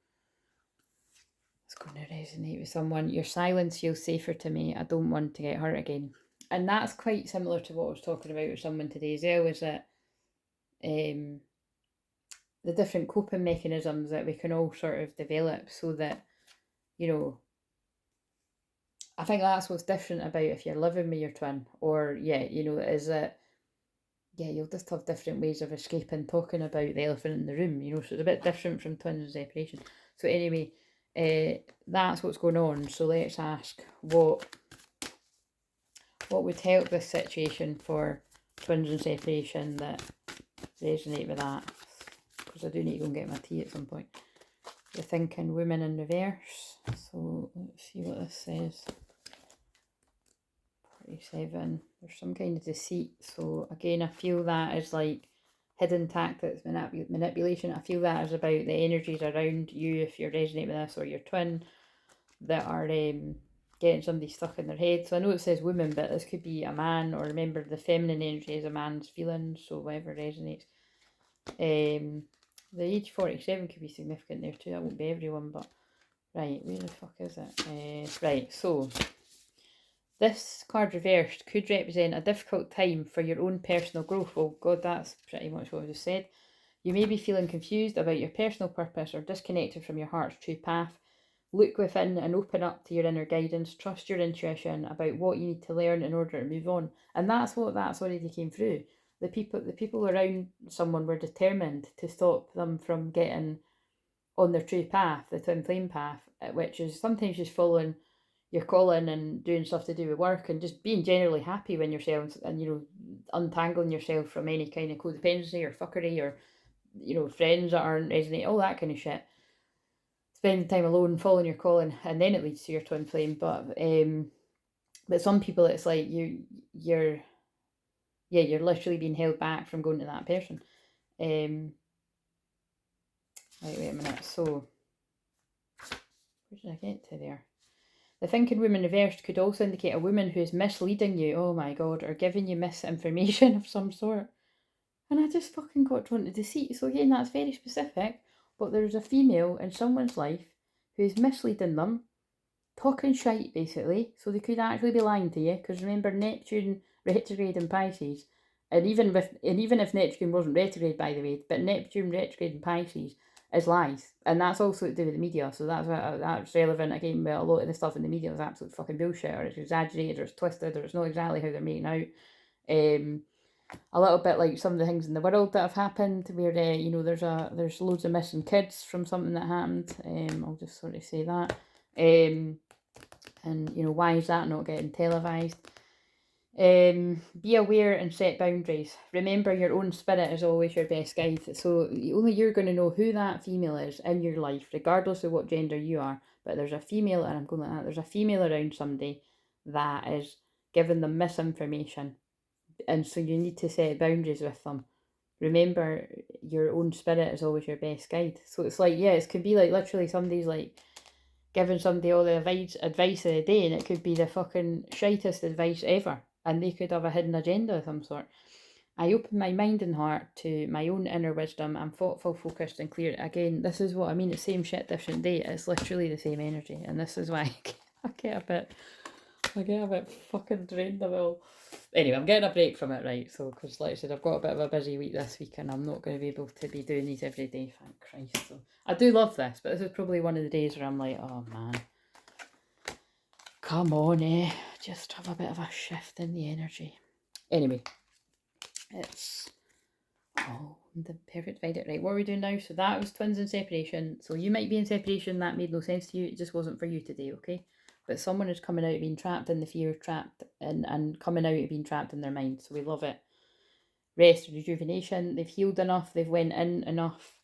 Speaker 1: it's going to resonate with someone. Your silence feels safer to me. I don't want to get hurt again. And that's quite similar to what I was talking about with someone today as well, is that the different coping mechanisms that we can all sort of develop so that, you know, I think that's what's different about if you're living with your twin, or, yeah, you know, is that, yeah, you'll just have different ways of escaping talking about the elephant in the room, you know, so it's a bit different from twins and separation. So anyway, that's what's going on. So let's ask what would help this situation for twins and separation that resonate with that, because I do need to go and get my tea at some point. The thinking woman in reverse. So let's see what this says. 47. There's some kind of deceit. So again, I feel that is like hidden tactics, manipulation. I feel that is about the energies around you, if you're resonating with this, or your twin, that are getting somebody stuck in their head. So I know it says woman, but this could be a man, or remember the feminine energy is a man's feelings, so whatever resonates. The age 47 could be significant there too. That won't be everyone, but right, where the fuck is it? Right, so this card reversed could represent a difficult time for your own personal growth. Oh God, that's pretty much what I just said. You may be feeling confused about your personal purpose or disconnected from your heart's true path. Look within and open up to your inner guidance. Trust your intuition about what you need to learn in order to move on. And that's already came through. The people around someone were determined to stop them from getting on their true path, the twin flame path, which is sometimes just following your calling and doing stuff to do with work and just being generally happy when yourself, and, you know, untangling yourself from any kind of codependency or fuckery or, you know, friends that aren't resonating, all that kind of shit. Spending time alone, following your calling, and then it leads to your twin flame. But some people, it's like you're literally being held back from going to that person. Right, wait a minute. So where did I get to there? The thinking woman reversed could also indicate a woman who is misleading you, oh my god, or giving you misinformation of some sort. And I just fucking got drawn to deceit. So again, that's very specific, but there's a female in someone's life who is misleading them, talking shite basically, so they could actually be lying to you, because remember, Neptune retrograde in Pisces, and even if Neptune wasn't retrograde, by the way, but Neptune retrograde in Pisces is lies, and that's also to do with the media. So that's relevant again. But a lot of the stuff in the media is absolute fucking bullshit, or it's exaggerated, or it's twisted, or it's not exactly how they're making out. A little bit like some of the things in the world that have happened, where you know, there's loads of missing kids from something that happened. I'll just sort of say that. And you know, why is that not getting televised? Be aware and set boundaries. Remember, your own spirit is always your best guide. So only you're going to know who that female is in your life, regardless of what gender you are. But there's a female, and I'm going like that, there's a female around somebody that is giving them misinformation. And so you need to set boundaries with them. Remember, your own spirit is always your best guide. So it's like, yeah, it could be like literally somebody's like giving somebody all the advice of the day, and it could be the fucking shitest advice ever, and they could have a hidden agenda of some sort. I open my mind and heart to my own inner wisdom. I'm thoughtful, focused, and clear. Again, this is what I mean. It's same shit, different day. It's literally the same energy, and this is why I get a bit fucking drained of it all. Anyway, I'm getting a break from it, right? So, because like I said, I've got a bit of a busy week this week, and I'm not going to be able to be doing these every day, thank Christ. So I do love this, but this is probably one of the days where I'm like, oh man, come on, just have a bit of a shift in the energy. Anyway, it's the perfect divider. Right, what are we doing now? So that was twins in separation. So you might be in separation, that made no sense to you, it just wasn't for you today, okay? But someone is coming out of being trapped in the fear, trapped and coming out of being trapped in their mind. So we love it. Rest, rejuvenation. They've healed enough. They've went in enough.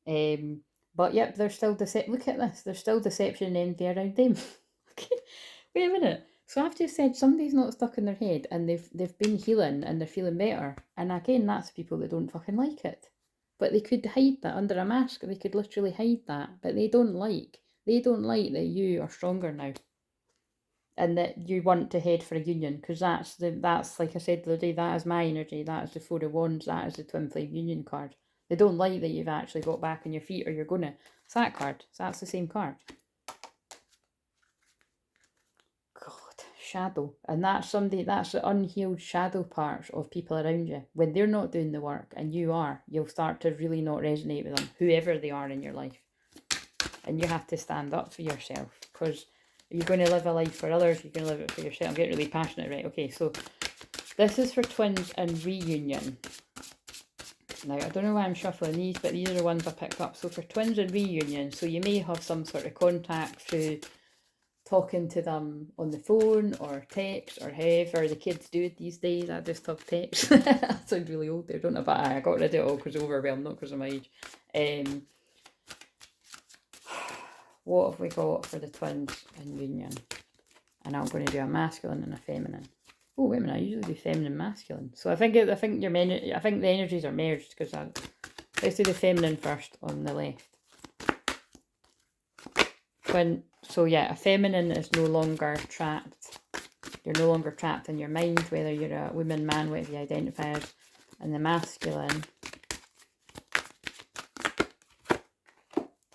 Speaker 1: But yep, there's still look at this. There's still deception and envy around them. Okay, wait a minute. So I've just said somebody's not stuck in their head, and they've been healing and they're feeling better. And again, that's people that don't fucking like it. But they could hide that under a mask. They could literally hide that. But they don't like that you are stronger now. and that you want to head for a union, because that's like I said the other day, that is my energy, that is the Four of Wands, that is the twin flame union card. They don't like that you've actually got back on your feet, or you're gonna. It's that card. So that's the same card. God, shadow. And that's that's the unhealed shadow parts of people around you. When they're not doing the work and you are, you'll start to really not resonate with them, whoever they are in your life. And you have to stand up for yourself, because you're going to live a life for others, you're going to live it for yourself. I'm getting really passionate, right? Okay, so this is for twins and reunion. Now, I don't know why I'm shuffling these, but these are the ones I picked up. So for twins and reunion, so you may have some sort of contact through talking to them on the phone or text, or however the kids do it these days. I just have text. I sound really old there, don't I? But I got rid of it all because of overwhelmed, not because of my age. What have we got for the twins and union? And I'm going to do a masculine and a feminine. Oh, wait a minute, I usually do feminine masculine. So I think the energies are merged, because let's do the feminine first on the left. So yeah, a feminine is no longer trapped. You're no longer trapped in your mind, whether you're a woman, man, whatever you identify as. And the masculine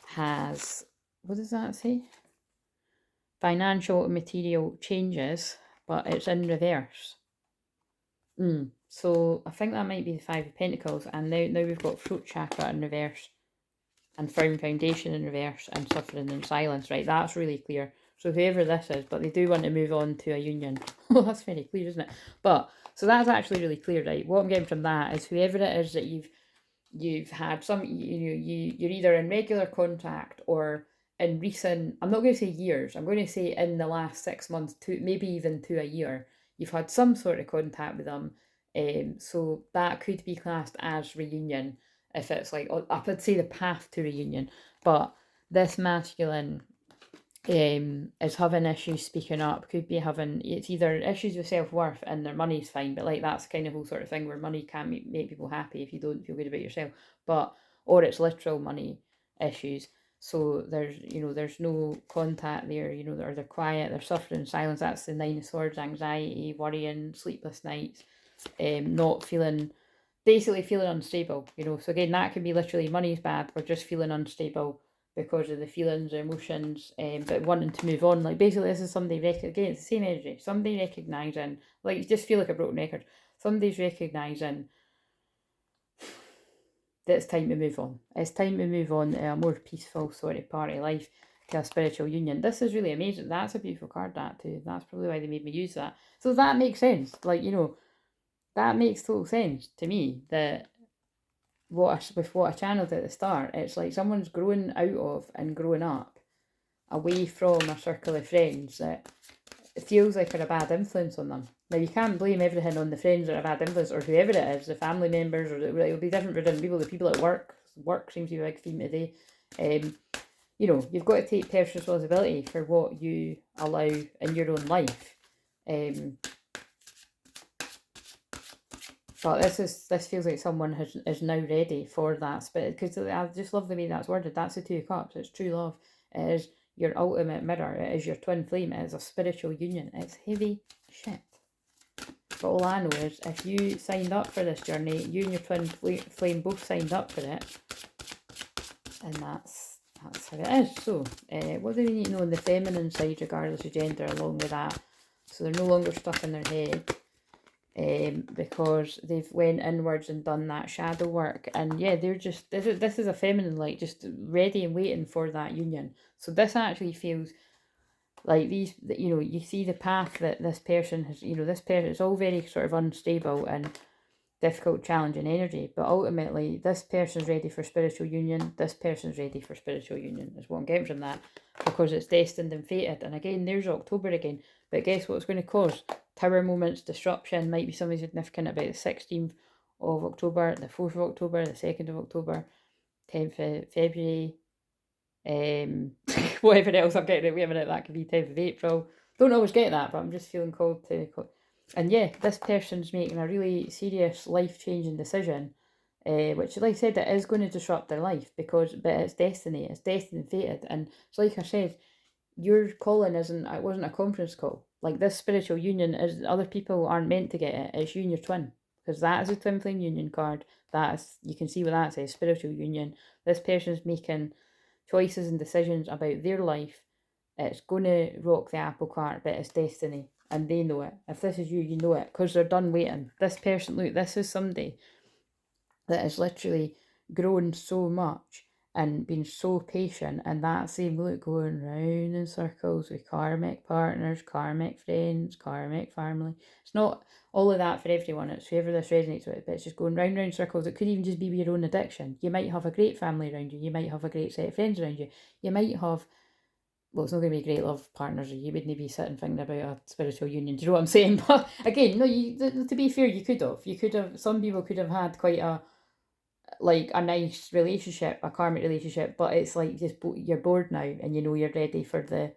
Speaker 1: has, what does that say? Financial and material changes, but it's in reverse. So I think that might be the Five of Pentacles, and now we've got throat chakra in reverse, and firm foundation in reverse, and suffering in silence, right? That's really clear. So whoever this is, but they do want to move on to a union. Well, that's very clear, isn't it? But, so that's actually really clear, right? What I'm getting from that is whoever it is that you've had some, you're either in regular contact or in recent, I'm not going to say years, I'm going to say in the last 6 months, to maybe even to a year, you've had some sort of contact with them. So that could be classed as reunion, if it's like, I would say the path to reunion. But this masculine is having issues speaking up, could be having, it's either issues with self-worth and their money's fine, but like that's kind of whole sort of thing where money can't make people happy if you don't feel good about yourself, or it's literal money issues. So there's no contact there, or they're quiet, they're suffering in silence. That's the Nine of Swords, anxiety, worrying, sleepless nights, basically feeling unstable, So again, that can be literally money's bad, or just feeling unstable because of the feelings or emotions, but wanting to move on. Like basically this is somebody, again, it's the same energy, somebody recognising, like you just feel like a broken record, somebody's recognising that it's time to move on. It's time to move on to a more peaceful sort of party life, to a spiritual union. This is really amazing. That's a beautiful card, that too. That's probably why they made me use that. So that makes sense. Like, that makes total sense to me, that what I channeled at the start, it's like someone's growing out of and growing up away from a circle of friends that it feels like are a bad influence on them. Now, you can't blame everything on the friends that are a bad influence, or whoever it is, the family members, or it'll be different for different people. The people at work seems to be a big theme today. You've got to take personal responsibility for what you allow in your own life. But this feels like someone is now ready for that. But because I just love the way that's worded. That's the Two of Cups. It's true love. It is your ultimate mirror. It is your twin flame. It is a spiritual union. It's heavy shit. But all I know is, if you signed up for this journey, you and your twin flame both signed up for it, and that's how it is. So, what do we need to know on the feminine side, regardless of gender, along with that? So they're no longer stuck in their head. Because they've went inwards and done that shadow work, and yeah, they're just, this is a feminine light, just ready and waiting for that union. So this actually feels like you see the path that this person has, this person, it's all very sort of unstable and difficult, challenging energy, but ultimately this person's ready for spiritual union. This person's ready for spiritual union is what I'm getting from that, because it's destined and fated. And again, there's October again, but guess what's going to cause tower moments, disruption? Might be something significant about the 16th of October, the 4th of October, the 2nd of October, 10th of February, whatever else I'm getting. Wait a minute, that could be 10th of April. Don't always get that, but I'm just feeling called to. And yeah, this person's making a really serious life-changing decision, which, like I said, it is going to disrupt their life, but it's destiny, it's destined and fated. And so, like I said, your calling it wasn't a conference call. Like, this spiritual union is, other people aren't meant to get it. It's you and your twin, because that is a twin flame union card. That is, you can see what that says, spiritual union. This person's making choices and decisions about their life. It's going to rock the apple cart, but it's destiny, and they know it. If this is you, you know it, because they're done waiting. This person, look, this is somebody that has literally grown so much and been so patient, and that same look going round in circles with karmic partners, karmic friends, karmic family. It's not all of that for everyone, it's whoever this resonates with, but it's just going round in circles. It could even just be with your own addiction. You might have a great family around you, you might have a great set of friends around you, you might have, well, it's not going to be great love partners, or you wouldn't be sitting thinking about a spiritual union. Do you know what I'm saying? But again, no, to be fair, you could have, some people could have had quite a, like, a nice relationship, a karmic relationship, but it's like, just you're bored now, and you know you're ready for the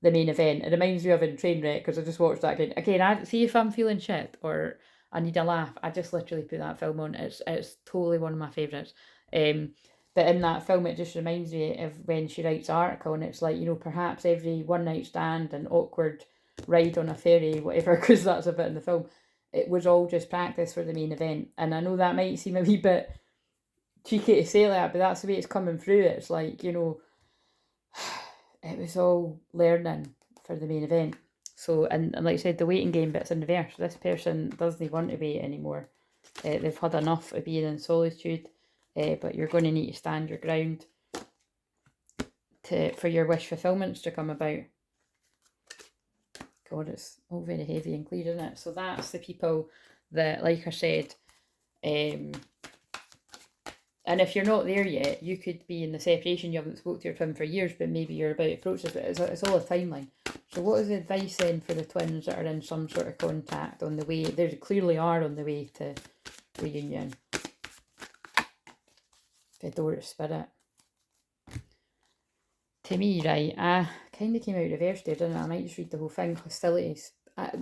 Speaker 1: main event. It reminds me of in Trainwreck, because I just watched that again. I see, if I'm feeling shit or I need a laugh, I just literally put that film on. It's totally one of my favourites. But in that film, it just reminds me of when she writes the article, and it's like, perhaps every one night stand and awkward ride on a ferry, whatever, because that's a bit in the film, it was all just practice for the main event. And I know that might seem a wee bit cheeky to say that, but that's the way it's coming through. It's like, it was all learning for the main event. So, and like I said, the waiting game bit's in reverse. This person doesn't want to wait anymore. They've had enough of being in solitude, but you're going to need to stand your ground for your wish fulfillments to come about. God, it's all very heavy and clear, isn't it? So that's the people that, like I said, and if you're not there yet, you could be in the separation, you haven't spoke to your twin for years, but maybe you're about to approach this, but it's all a timeline. So what is the advice then for the twins that are in some sort of contact on the way? They clearly are on the way to reunion. The door of spirit. To me, right, I kind of came out reversed there, didn't I? I might just read the whole thing. Hostilities.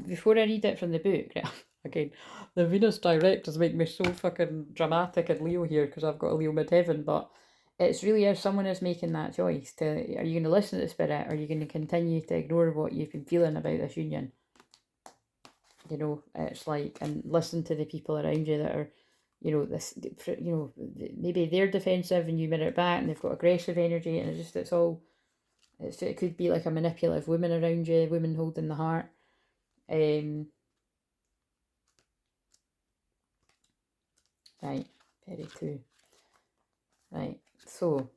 Speaker 1: Before I read it from the book, right, again, the Venus directors make me so fucking dramatic and Leo here, because I've got a Leo midheaven, but it's really, if someone is making that choice, are you going to listen to the spirit, or are you going to continue to ignore what you've been feeling about this union? It's like, and listen to the people around you that are, maybe they're defensive and you mirror it back, and they've got aggressive energy, and it could be like a manipulative woman around you, women holding the heart. Right, very true. Right, so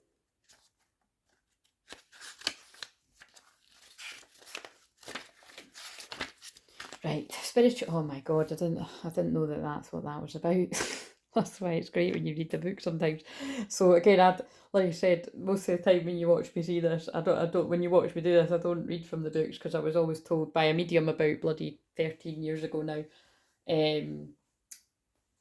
Speaker 1: right, spiritual. Oh my God, I didn't know that that's what that was about. That's why it's great when you read the book sometimes. So again, like I said, most of the time when you watch me see this, I don't. When you watch me do this, I don't read from the books, because I was always told by a medium about bloody 13 years ago now,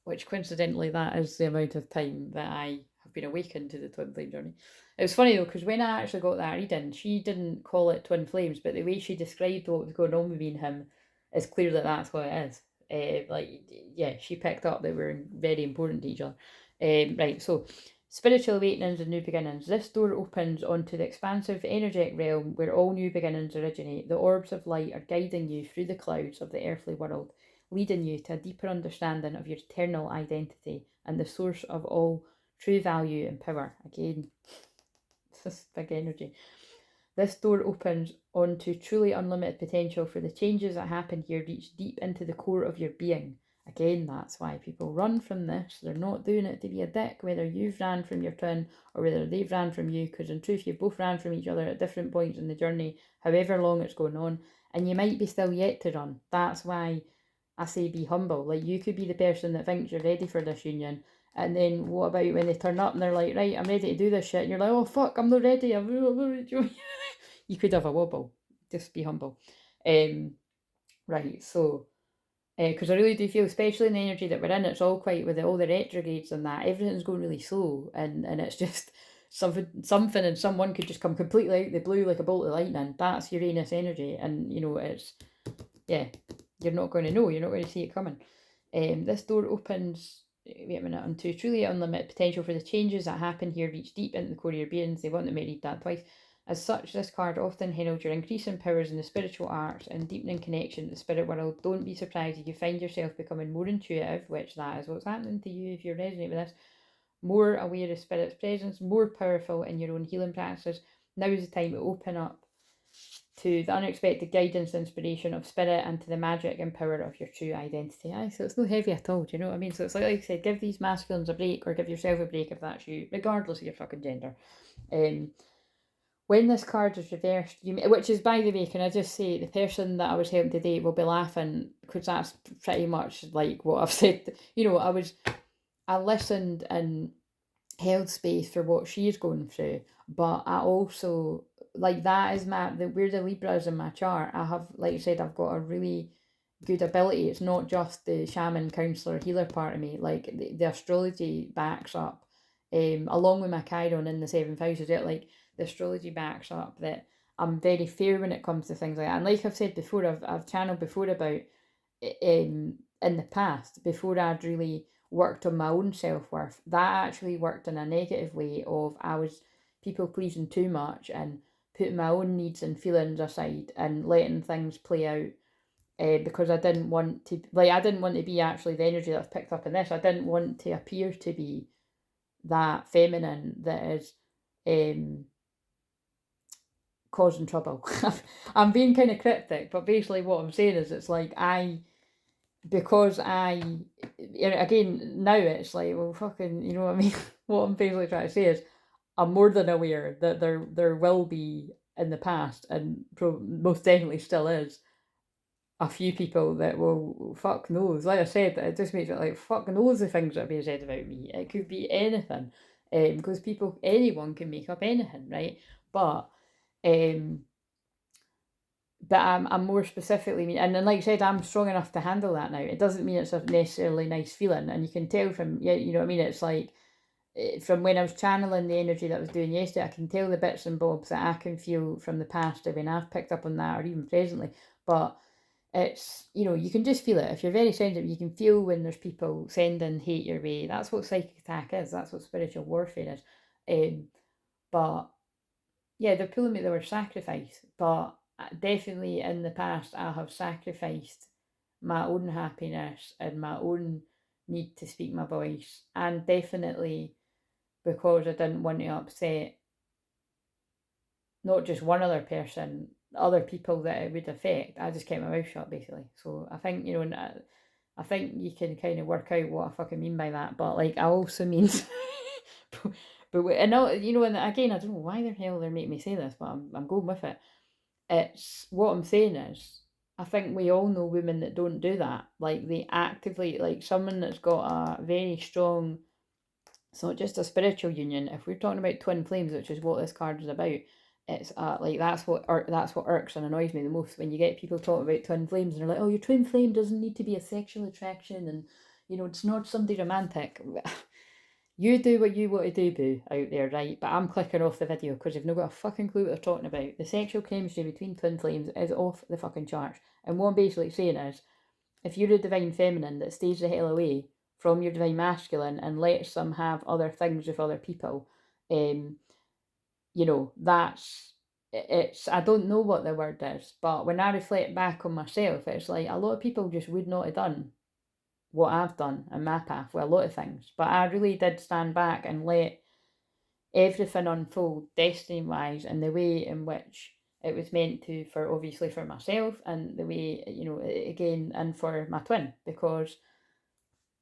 Speaker 1: which coincidentally that is the amount of time that I have been awakened to the twin flame journey. It was funny though, because when I actually got that reading, she didn't call it twin flames, but the way she described what was going on with me and him, is clear that that's what it is. She picked up that we're very important to each other. Right, so spiritual awakenings and new beginnings. This door opens onto the expansive energetic realm where all new beginnings originate. The orbs of light are guiding you through the clouds of the earthly world, leading you to a deeper understanding of your eternal identity and the source of all true value and power. Again, this is big energy. This door opens onto truly unlimited potential, for the changes that happen here reach deep into the core of your being. Again, that's why people run from this. They're not doing it to be a dick, whether you've ran from your twin or whether they've ran from you, because in truth, you both ran from each other at different points in the journey, however long it's going on, and you might be still yet to run. That's why I say be humble. Like, you could be the person that thinks you're ready for this union, and then what about when they turn up and they're like, right, I'm ready to do this shit, and you're like, oh fuck, I'm not ready. You could have a wobble. Just be humble. Right, so because I really do feel, especially in the energy that we're in, it's all quite, with all the retrogrades and that, everything's going really slow, and it's just something and someone could just come completely out the blue like a bolt of lightning. That's Uranus energy, and it's, yeah, you're not going to know, you're not going to see it coming. This door opens, wait a minute, onto truly unlimited potential, for the changes that happen here reach deep into the core of your beings. They want me to read that twice. As such, this card often heralds your increasing powers in the spiritual arts and deepening connection to the spirit world. Don't be surprised if you find yourself becoming more intuitive, which that is what's happening to you if you resonate with this, more aware of spirit's presence, more powerful in your own healing practices. Now is the time to open up to the unexpected guidance and inspiration of spirit and to the magic and power of your true identity. Aye, so it's no heavy at all, do you know what I mean? So it's like I said, give these masculines a break, or give yourself a break if that's you, regardless of your fucking gender. When this card is reversed, which is, by the way, can I just say, the person that I was helping today will be laughing, because that's pretty much like what I've said. You know, I listened and held space for what she's going through, but I also, like, that is where the Libra is in my chart. I have, like I said, I've got a really good ability. It's not just the shaman, counselor, healer part of me. Like, the astrology backs up, along with my Chiron in the 7th house, is it? Like, the astrology backs up that I'm very fair when it comes to things like that. And like I've said before, I've channeled before about, in the past, before I'd really worked on my own self-worth, that actually worked in a negative way of I was people pleasing too much and putting my own needs and feelings aside and letting things play out, because I didn't want to, I didn't want to be actually the energy that I've picked up in this. I didn't want to appear to be that feminine that is causing trouble. I'm being kind of cryptic, but basically what I'm saying is, it's like because again, now it's like, well, fucking, you know what I mean? What I'm basically trying to say is, I'm more than aware that there will be, in the past, and most definitely still is, a few people that will, fuck knows, like I said, it just makes it like, fuck knows the things that are being said about me. It could be anything, because anyone can make up anything, right? But I'm more specifically, and then like I said, I'm strong enough to handle that now. It doesn't mean it's a necessarily nice feeling, and you can tell from, yeah, you know what I mean. It's like, from when I was channeling the energy that I was doing yesterday, I can tell the bits and bobs that I can feel from the past. I mean, I've picked up on that, or even presently, but it's, you know, you can just feel it. If you're very sensitive, you can feel when there's people sending hate your way. That's what psychic attack is. That's what spiritual warfare is. But yeah, they're pulling me the word sacrifice, but definitely in the past I have sacrificed my own happiness and my own need to speak my voice, and definitely because I didn't want to upset not just one other person, other people that it would affect, I just kept my mouth shut, basically. So I think, you know, I think you can kind of work out what I fucking mean by that, but like, I also mean, but and now, you know, and again, I don't know why the hell they're making me say this, but I'm going with it. It's, what I'm saying is, I think we all know women that don't do that. Like, they actively, like, someone that's got a very strong, it's not just a spiritual union. If we're talking about twin flames, which is what this card is about, it's like, that's what irks and annoys me the most, when you get people talking about twin flames and they're like, oh, your twin flame doesn't need to be a sexual attraction, and, you know, it's not something romantic. You do what you want to do, boo, out there, right? But I'm clicking off the video because you've not got a fucking clue what they're talking about. The sexual chemistry between twin flames is off the fucking charts. And what I'm basically saying is, if you're a divine feminine that stays the hell away from your divine masculine and lets them have other things with other people, you know, it's, I don't know what the word is, but when I reflect back on myself, it's like, a lot of people just would not have done what I've done in my path with a lot of things. But I really did stand back and let everything unfold destiny-wise in the way in which it was meant to, for, obviously, for myself, and the way, you know, again, and for my twin, because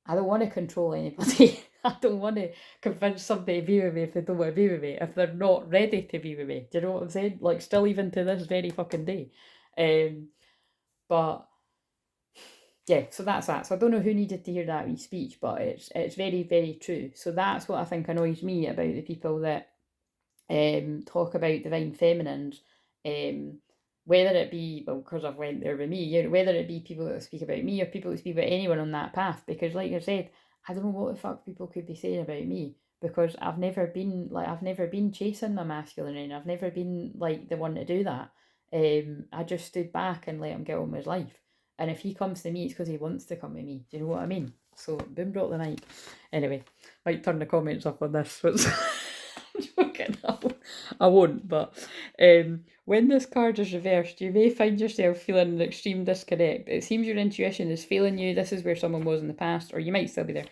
Speaker 1: I don't want to control anybody. I don't want to convince somebody to be with me if they don't want to be with me, if they're not ready to be with me. Do you know what I'm saying? Like, still, even to this very fucking day. But yeah, so that's that. So I don't know who needed to hear that wee speech, but it's very, very true. So that's what I think annoys me about the people that talk about divine feminines, whether it be, well, because I've went there with me, you know, whether it be people that speak about me or people that speak about anyone on that path, because like I said, I don't know what the fuck people could be saying about me, because I've never been chasing my masculine, and I've never been like the one to do that. I just stood back and let him get on with his life. And if he comes to me, it's because he wants to come to me. Do you know what I mean? So, boom, drop the mic. Anyway, might turn the comments up on this. Joking. I won't, but when this card is reversed, you may find yourself feeling an extreme disconnect. It seems your intuition is failing you. This is where someone was in the past, or you might still be there.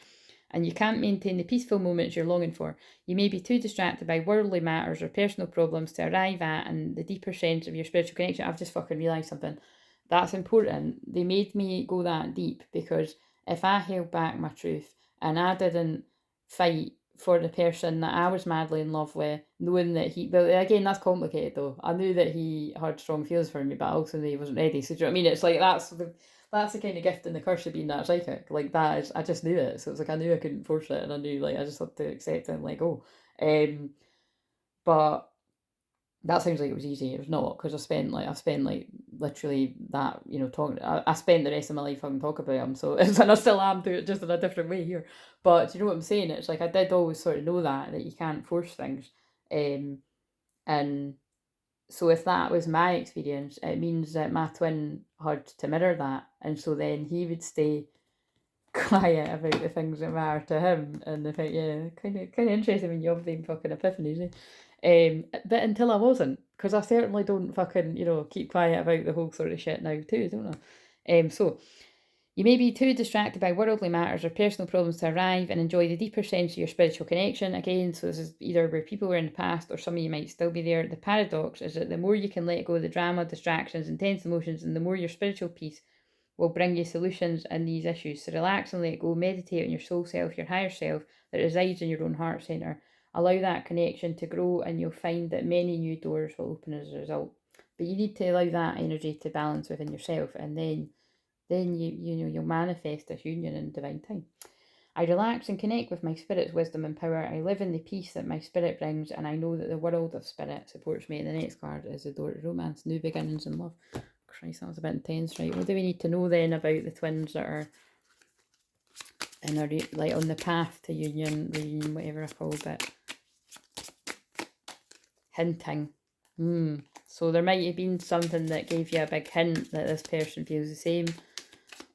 Speaker 1: And you can't maintain the peaceful moments you're longing for. You may be too distracted by worldly matters or personal problems to arrive at and the deeper sense of your spiritual connection. I've just fucking realised something. That's important. They made me go that deep because if I held back my truth and I didn't fight for the person that I was madly in love with, knowing that he, but again, that's complicated though. I knew that he had strong feelings for me, but I also knew he wasn't ready. So do you know what I mean? It's like that's the kind of gift and the curse of being that psychic. Like that is, I just knew it. So it's like I knew I couldn't force it, and I knew like I just had to accept it and let go. But that sounds like it was easy. It was not, because I spent like literally that, talking. I spent the rest of my life having talk about him. So and I still am doing it just in a different way here. But do you know what I'm saying? It's like I did always sort of know that you can't force things, and so if that was my experience, it means that my twin had to mirror that, and so then he would stay quiet about the things that matter to him, and the thing, yeah, kind of interesting when you have them fucking epiphanies, but until I wasn't, because I certainly don't fucking keep quiet about the whole sort of shit now too, don't I? So you may be too distracted by worldly matters or personal problems to arrive and enjoy the deeper sense of your spiritual connection. Again, so this is either where people were in the past or some of you might still be there. The paradox is that the more you can let go of the drama, distractions, intense emotions, and the more your spiritual peace will bring you solutions in these issues. So relax and let go, meditate on your soul self, your higher self that resides in your own heart centre. Allow that connection to grow and you'll find that many new doors will open as a result. But you need to allow that energy to balance within yourself, and then you'll manifest this union in divine time. I relax and connect with my spirit's wisdom and power. I live in the peace that my spirit brings, and I know that the world of spirit supports me. And the next card is the door to romance, new beginnings and love. Christ, that was a bit intense, right? What do we need to know then about the twins that are in like on the path to union, reunion, whatever I called it? Hinting. So there might have been something that gave you a big hint that this person feels the same.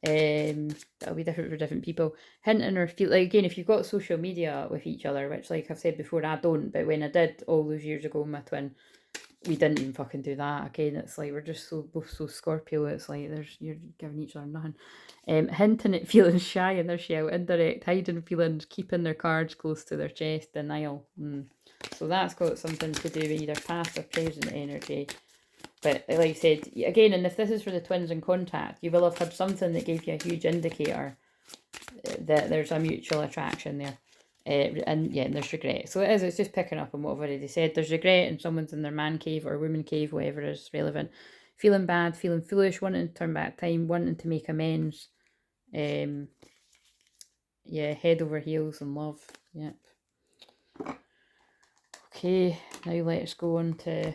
Speaker 1: That'll be different for different people. Hinting or feel like, again, if you've got social media with each other, which like I've said before, I don't, but when I did all those years ago with my twin, we didn't even fucking do that. Again, it's like we're just both so Scorpio. It's like you're giving each other nothing. Hinting at feeling shy in their shell, indirect, hiding feelings, keeping their cards close to their chest, denial. So that's got something to do with either past or present energy. But like I said, again, and if this is for the twins in contact, you will have had something that gave you a huge indicator that there's a mutual attraction there. And there's regret. So it's just picking up on what I've already said. There's regret and someone's in their man cave or woman cave, whatever is relevant. Feeling bad, feeling foolish, wanting to turn back time, wanting to make amends. Head over heels in love. Yep. Okay, now let's go on to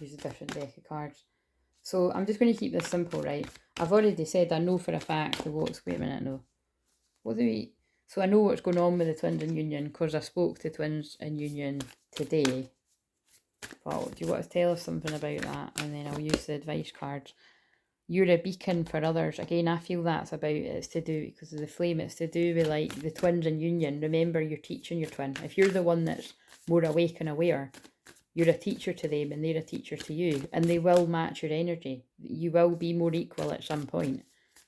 Speaker 1: use a different deck of cards. So I'm just going to keep this simple, right? I've already said I know for a fact what's... Wait a minute, no. What do we... So I know what's going on with the twins in union because I spoke to twins in union today. Well, do you want to tell us something about that? And then I'll use the advice cards. You're a beacon for others. Again, I feel that's about... It's to do, because of the flame, it's to do with like the twins in union. Remember, you're teaching your twin. If you're the one that's more awake and aware, you're a teacher to them and they're a teacher to you, and they will match your energy. You will be more equal at some point.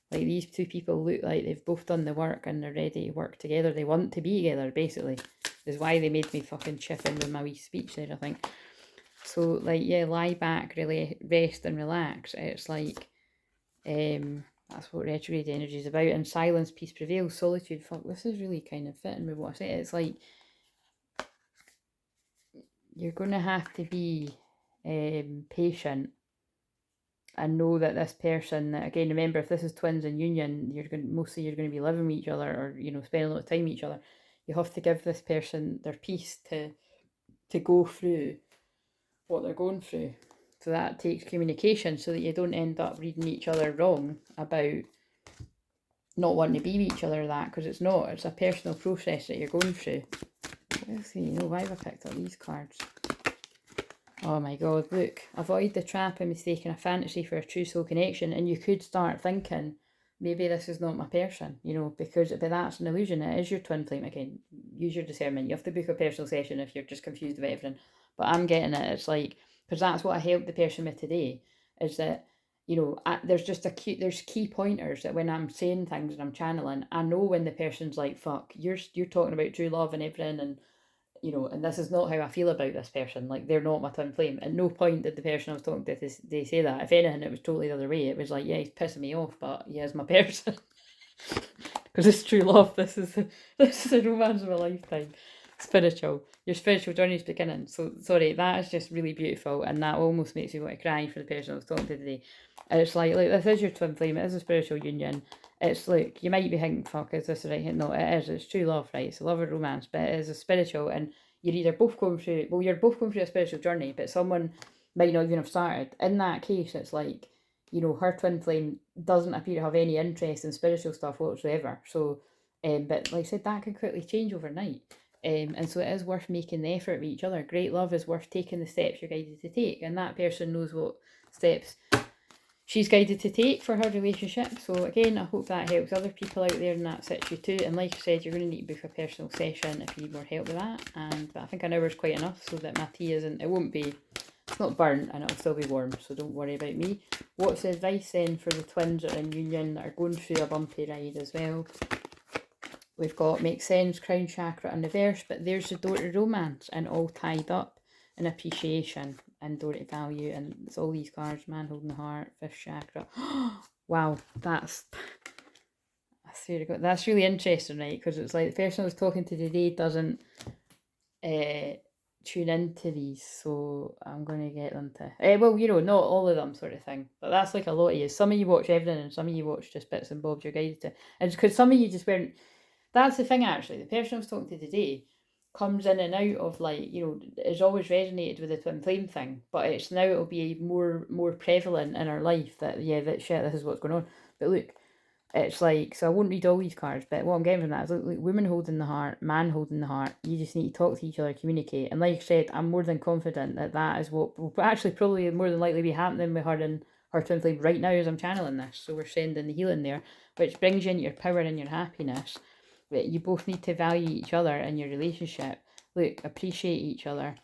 Speaker 1: Like these two people look like they've both done the work and they're ready to work together. They want to be together, basically. Is why they made me fucking chip in with my wee speech there, I think. So like, yeah, lie back, really rest and relax. It's like, that's what retrograde energy is about. And silence, peace prevails, solitude. Fuck, this is really kind of fitting with what I said. It's like, you're going to have to be patient and know that this person, again, remember, if this is twins in union, mostly you're going to be living with each other or, spending a lot of time with each other. You have to give this person their peace to go through what they're going through. So that takes communication so that you don't end up reading each other wrong about not wanting to be with each other, because it's not. It's a personal process that you're going through. Let's see, why have I picked up these cards? Oh my god, look. Avoid the trap of mistaking a fantasy for a true soul connection. And you could start thinking maybe this is not my person, because but that's an illusion. It is your twin flame. Again, use your discernment. You have to book a personal session if you're just confused about everything. But I'm getting it. It's like, because that's what I helped the person with today, is that, there's just there's key pointers that when I'm saying things and I'm channeling, I know when the person's like, fuck, you're talking about true love and everything, and and this is not how I feel about this person. Like, they're not my twin flame. At no point did the person I was talking to they say that. If anything, it was totally the other way. It was like, yeah, he's pissing me off, but he is my person. Because it's true love. This is the romance of a lifetime. Spiritual. Your spiritual journey is beginning. So, sorry, that is just really beautiful, and that almost makes me want to cry for the person I was talking to today. And it's like, this is your twin flame. It is a spiritual union. It's like, you might be thinking, fuck, is this the right? No, it is. It's true love, right? It's a love or romance, but it is a spiritual, and you're either both going through, you're both going through a spiritual journey, but someone might not even have started. In that case, it's like, her twin flame doesn't appear to have any interest in spiritual stuff whatsoever. So, but like I said, that can quickly change overnight. And so it is worth making the effort with each other. Great love is worth taking the steps you're guided to take, and that person knows what steps she's guided to take for her relationship. So again, I hope that helps other people out there in that situ too. And like I said, you're going to need to book a personal session if you need more help with that. But I think an hour is quite enough so that my tea it's not burnt, and it'll still be warm, so don't worry about me. What's the advice then for the twins that are in union that are going through a bumpy ride as well? We've got make sense, crown chakra in reverse, but there's the door to romance and all tied up in appreciation and door to value, and it's all these cards, man holding the heart, fifth chakra. Wow, I swear to God, that's really interesting, right? Because it's like the person I was talking to today doesn't tune into these, so I'm going to get them to not all of them, sort of thing, but that's like a lot of you. Some of you watch everything and some of you watch just bits and bobs you're guided to, and because some of you just weren't. That's the thing, actually. The person I was talking to today comes in and out of, like, has always resonated with the twin flame thing, but it'll be more prevalent in our life that, yeah, that shit, this is what's going on. But look, it's like, so I won't read all these cards, but what I'm getting from that is, look, women holding the heart, man holding the heart, you just need to talk to each other, communicate. And like I said, I'm more than confident that is what will actually probably more than likely be happening with her and her twin flame right now as I'm channeling this. So we're sending the healing there, which brings you into your power and your happiness. But you both need to value each other in your relationship. Look, appreciate each other,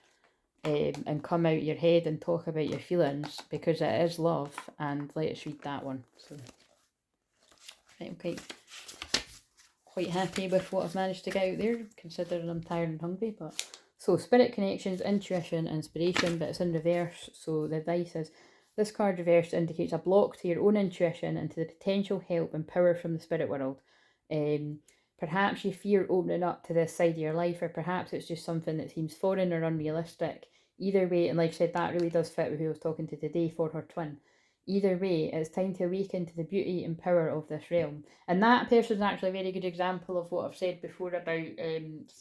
Speaker 1: and come out your head and talk about your feelings, because it is love. And let's read that one. So, right, I'm quite happy with what I've managed to get out there, considering I'm tired and hungry. But so, spirit connections, intuition, inspiration, but it's in reverse. So the advice is, this card reversed indicates a block to your own intuition and to the potential help and power from the spirit world. Perhaps you fear opening up to this side of your life, or perhaps it's just something that seems foreign or unrealistic. Either way, and like I said, that really does fit with who I was talking to today for her twin. Either way, it's time to awaken to the beauty and power of this realm. And that person's actually a very good example of what I've said before about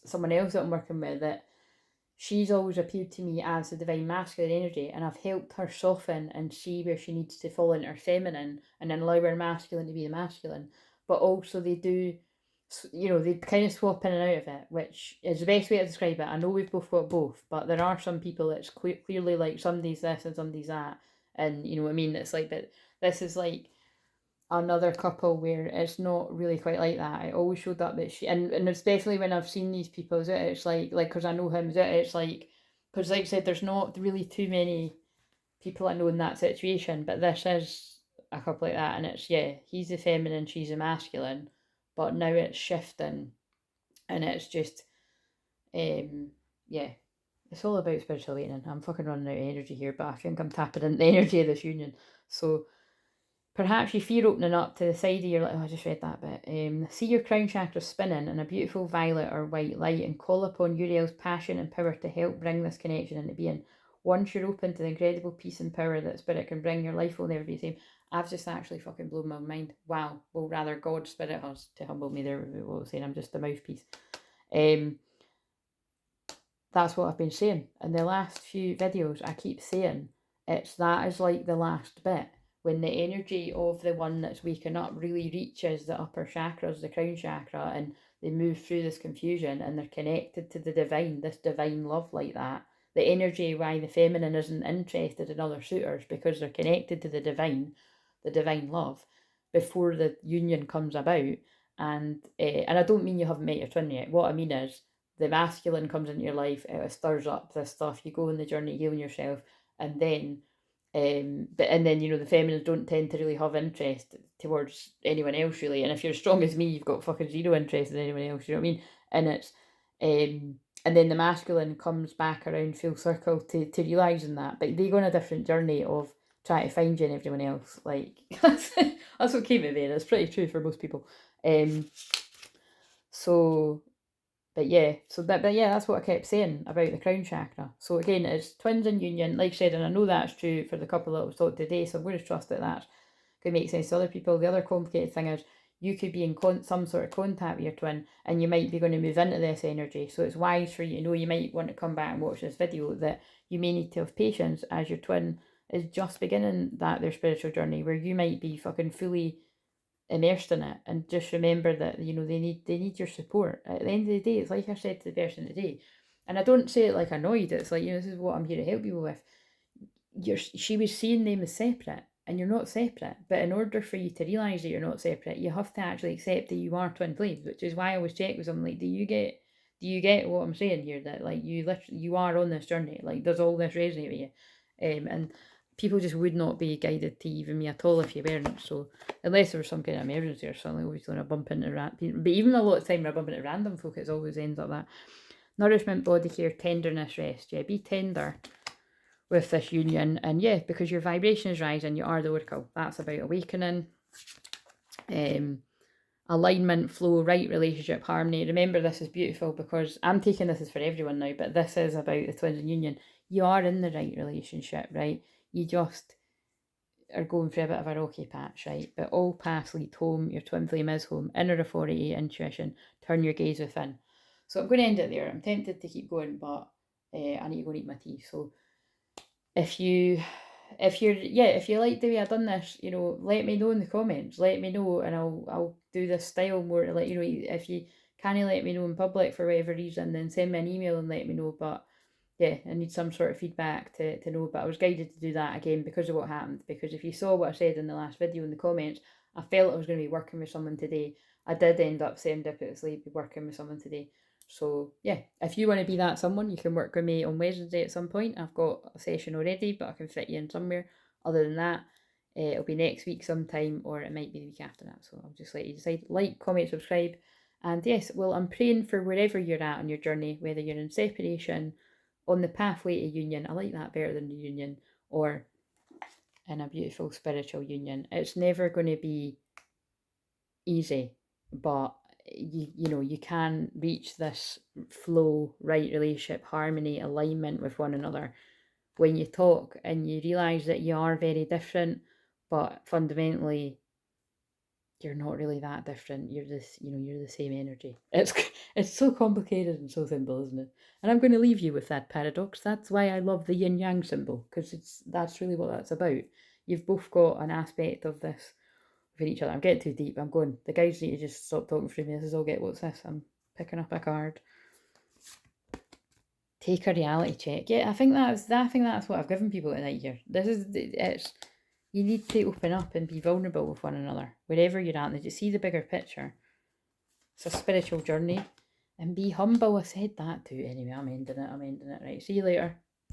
Speaker 1: someone else that I'm working with, that she's always appeared to me as the divine masculine energy, and I've helped her soften and see where she needs to fall into her feminine and then allow her masculine to be the masculine. But also they do, they kind of swap in and out of it, which is the best way to describe it. I know we've both got both, but there are some people that's clearly like somebody's this and somebody's that, and you know what I mean. It's like, but this is like another couple where it's not really quite like that. It always showed up that she, and especially when I've seen these people, it's like because I know him, it's like, because like I said, there's not really too many people I know in that situation, but this is a couple like that, and it's, yeah, he's the feminine, she's the masculine, but now it's shifting, and it's just, yeah, it's all about spiritual awakening. I'm fucking running out of energy here, but I think I'm tapping into the energy of this union. So perhaps you fear opening up to the side of your life. Oh, I just read that bit. See your crown chakra spinning in a beautiful violet or white light, and call upon Uriel's passion and power to help bring this connection into being. Once you're open to the incredible peace and power that spirit can bring, your life will never be the same. I've just actually fucking blown my mind. Wow. Well, rather, God, spirit has to humble me there. What I was saying, I'm just a mouthpiece. That's what I've been saying. In the last few videos, I keep saying that is like the last bit. When the energy of the one that's waking up really reaches the upper chakras, the crown chakra, and they move through this confusion and they're connected to the divine, this divine love like that. The energy why the feminine isn't interested in other suitors, because they're connected to the divine love. before the union comes about. And I don't mean you haven't met your twin yet. What I mean is the masculine comes into your life, it stirs up this stuff. You go on the journey healing yourself, and then the feminines don't tend to really have interest towards anyone else really. And if you're as strong as me, you've got fucking zero interest in anyone else. You know what I mean? And it's and then the masculine comes back around full circle to realising that, but they go on a different journey of trying to find you and everyone else. Like that's what came to me, and it's pretty true for most people. So but yeah, that's what I kept saying about the crown chakra. So again, it's twins in union, like I said, and I know that's true for the couple that was taught today, so I'm going to trust that that's going to make sense to other people. The other complicated thing is you could be in some sort of contact with your twin, and you might be going to move into this energy. So it's wise for you to know, you might want to come back and watch this video, that you may need to have patience as your twin is just beginning their spiritual journey, where you might be fucking fully immersed in it. And just remember that, you know, they need your support. At the end of the day, it's like I said to the person today, and I don't say it like annoyed, it's like, you know, this is what I'm here to help people with. She was seeing them as separate, and you're not separate. But in order for you to realise that you're not separate, you have to actually accept that you are twin flames, which is why I always check with them, like, do you get what I'm saying here? That like you are on this journey, like does all this resonate with you? And people just would not be guided to even me at all if you weren't. So unless there was some kind of emergency or something, obviously when I bump into but even a lot of time when I bump into random folk, it always ends up that. Nourishment, body care, tenderness, rest. Yeah, be tender with this union, and yeah, because your vibration is rising, you are the oracle. That's about awakening. Alignment, flow, right relationship, harmony. Remember, this is beautiful because I'm taking this as for everyone now, but this is about the twins in union. You are in the right relationship, right? You just are going through a bit of a rocky patch, right? But all paths lead home. Your twin flame is home. Inner authority, intuition. Turn your gaze within. So I'm going to end it there. I'm tempted to keep going, but I need to go and eat my tea. So if you like the way I've done this, you know, let me know in the comments. Let me know, and I'll do this style more to let you know. If you can't let me know in public for whatever reason, then send me an email and let me know. But yeah, I need some sort of feedback to know. But I was guided to do that again because of what happened. Because if you saw what I said in the last video in the comments, I felt I was going to be working with someone today. I did end up serendipitously working with someone today. So yeah, if you want to be that someone, you can work with me on Wednesday at some point. I've got a session already, but I can fit you in somewhere. Other than that, it'll be next week sometime, or it might be the week after that. So I'll just let you decide. Like, comment, subscribe. And yes, well, I'm praying for wherever you're at on your journey, whether you're in separation, on the pathway to union. I like that better than the union, or in a beautiful spiritual union. It's never going to be easy, but you know, you can reach this flow, right relationship, harmony, alignment with one another when you talk and you realize that you are very different, but fundamentally you're not really that different. You're this, you know, you're the same energy. It's so complicated and so simple, isn't it? And I'm going to leave you with that paradox. That's why I love the yin yang symbol, because that's really what that's about. You've both got an aspect of this with each other. I'm getting too deep. I'm going. The guys need to just stop talking through me. This is all get. What's this? I'm picking up a card. Take a reality check. Yeah, I think that's what I've given people tonight here. You need to open up and be vulnerable with one another, wherever you're at. Did you see the bigger picture? It's a spiritual journey, and be humble. I said that too. Anyway, I'm ending it. Right. See you later.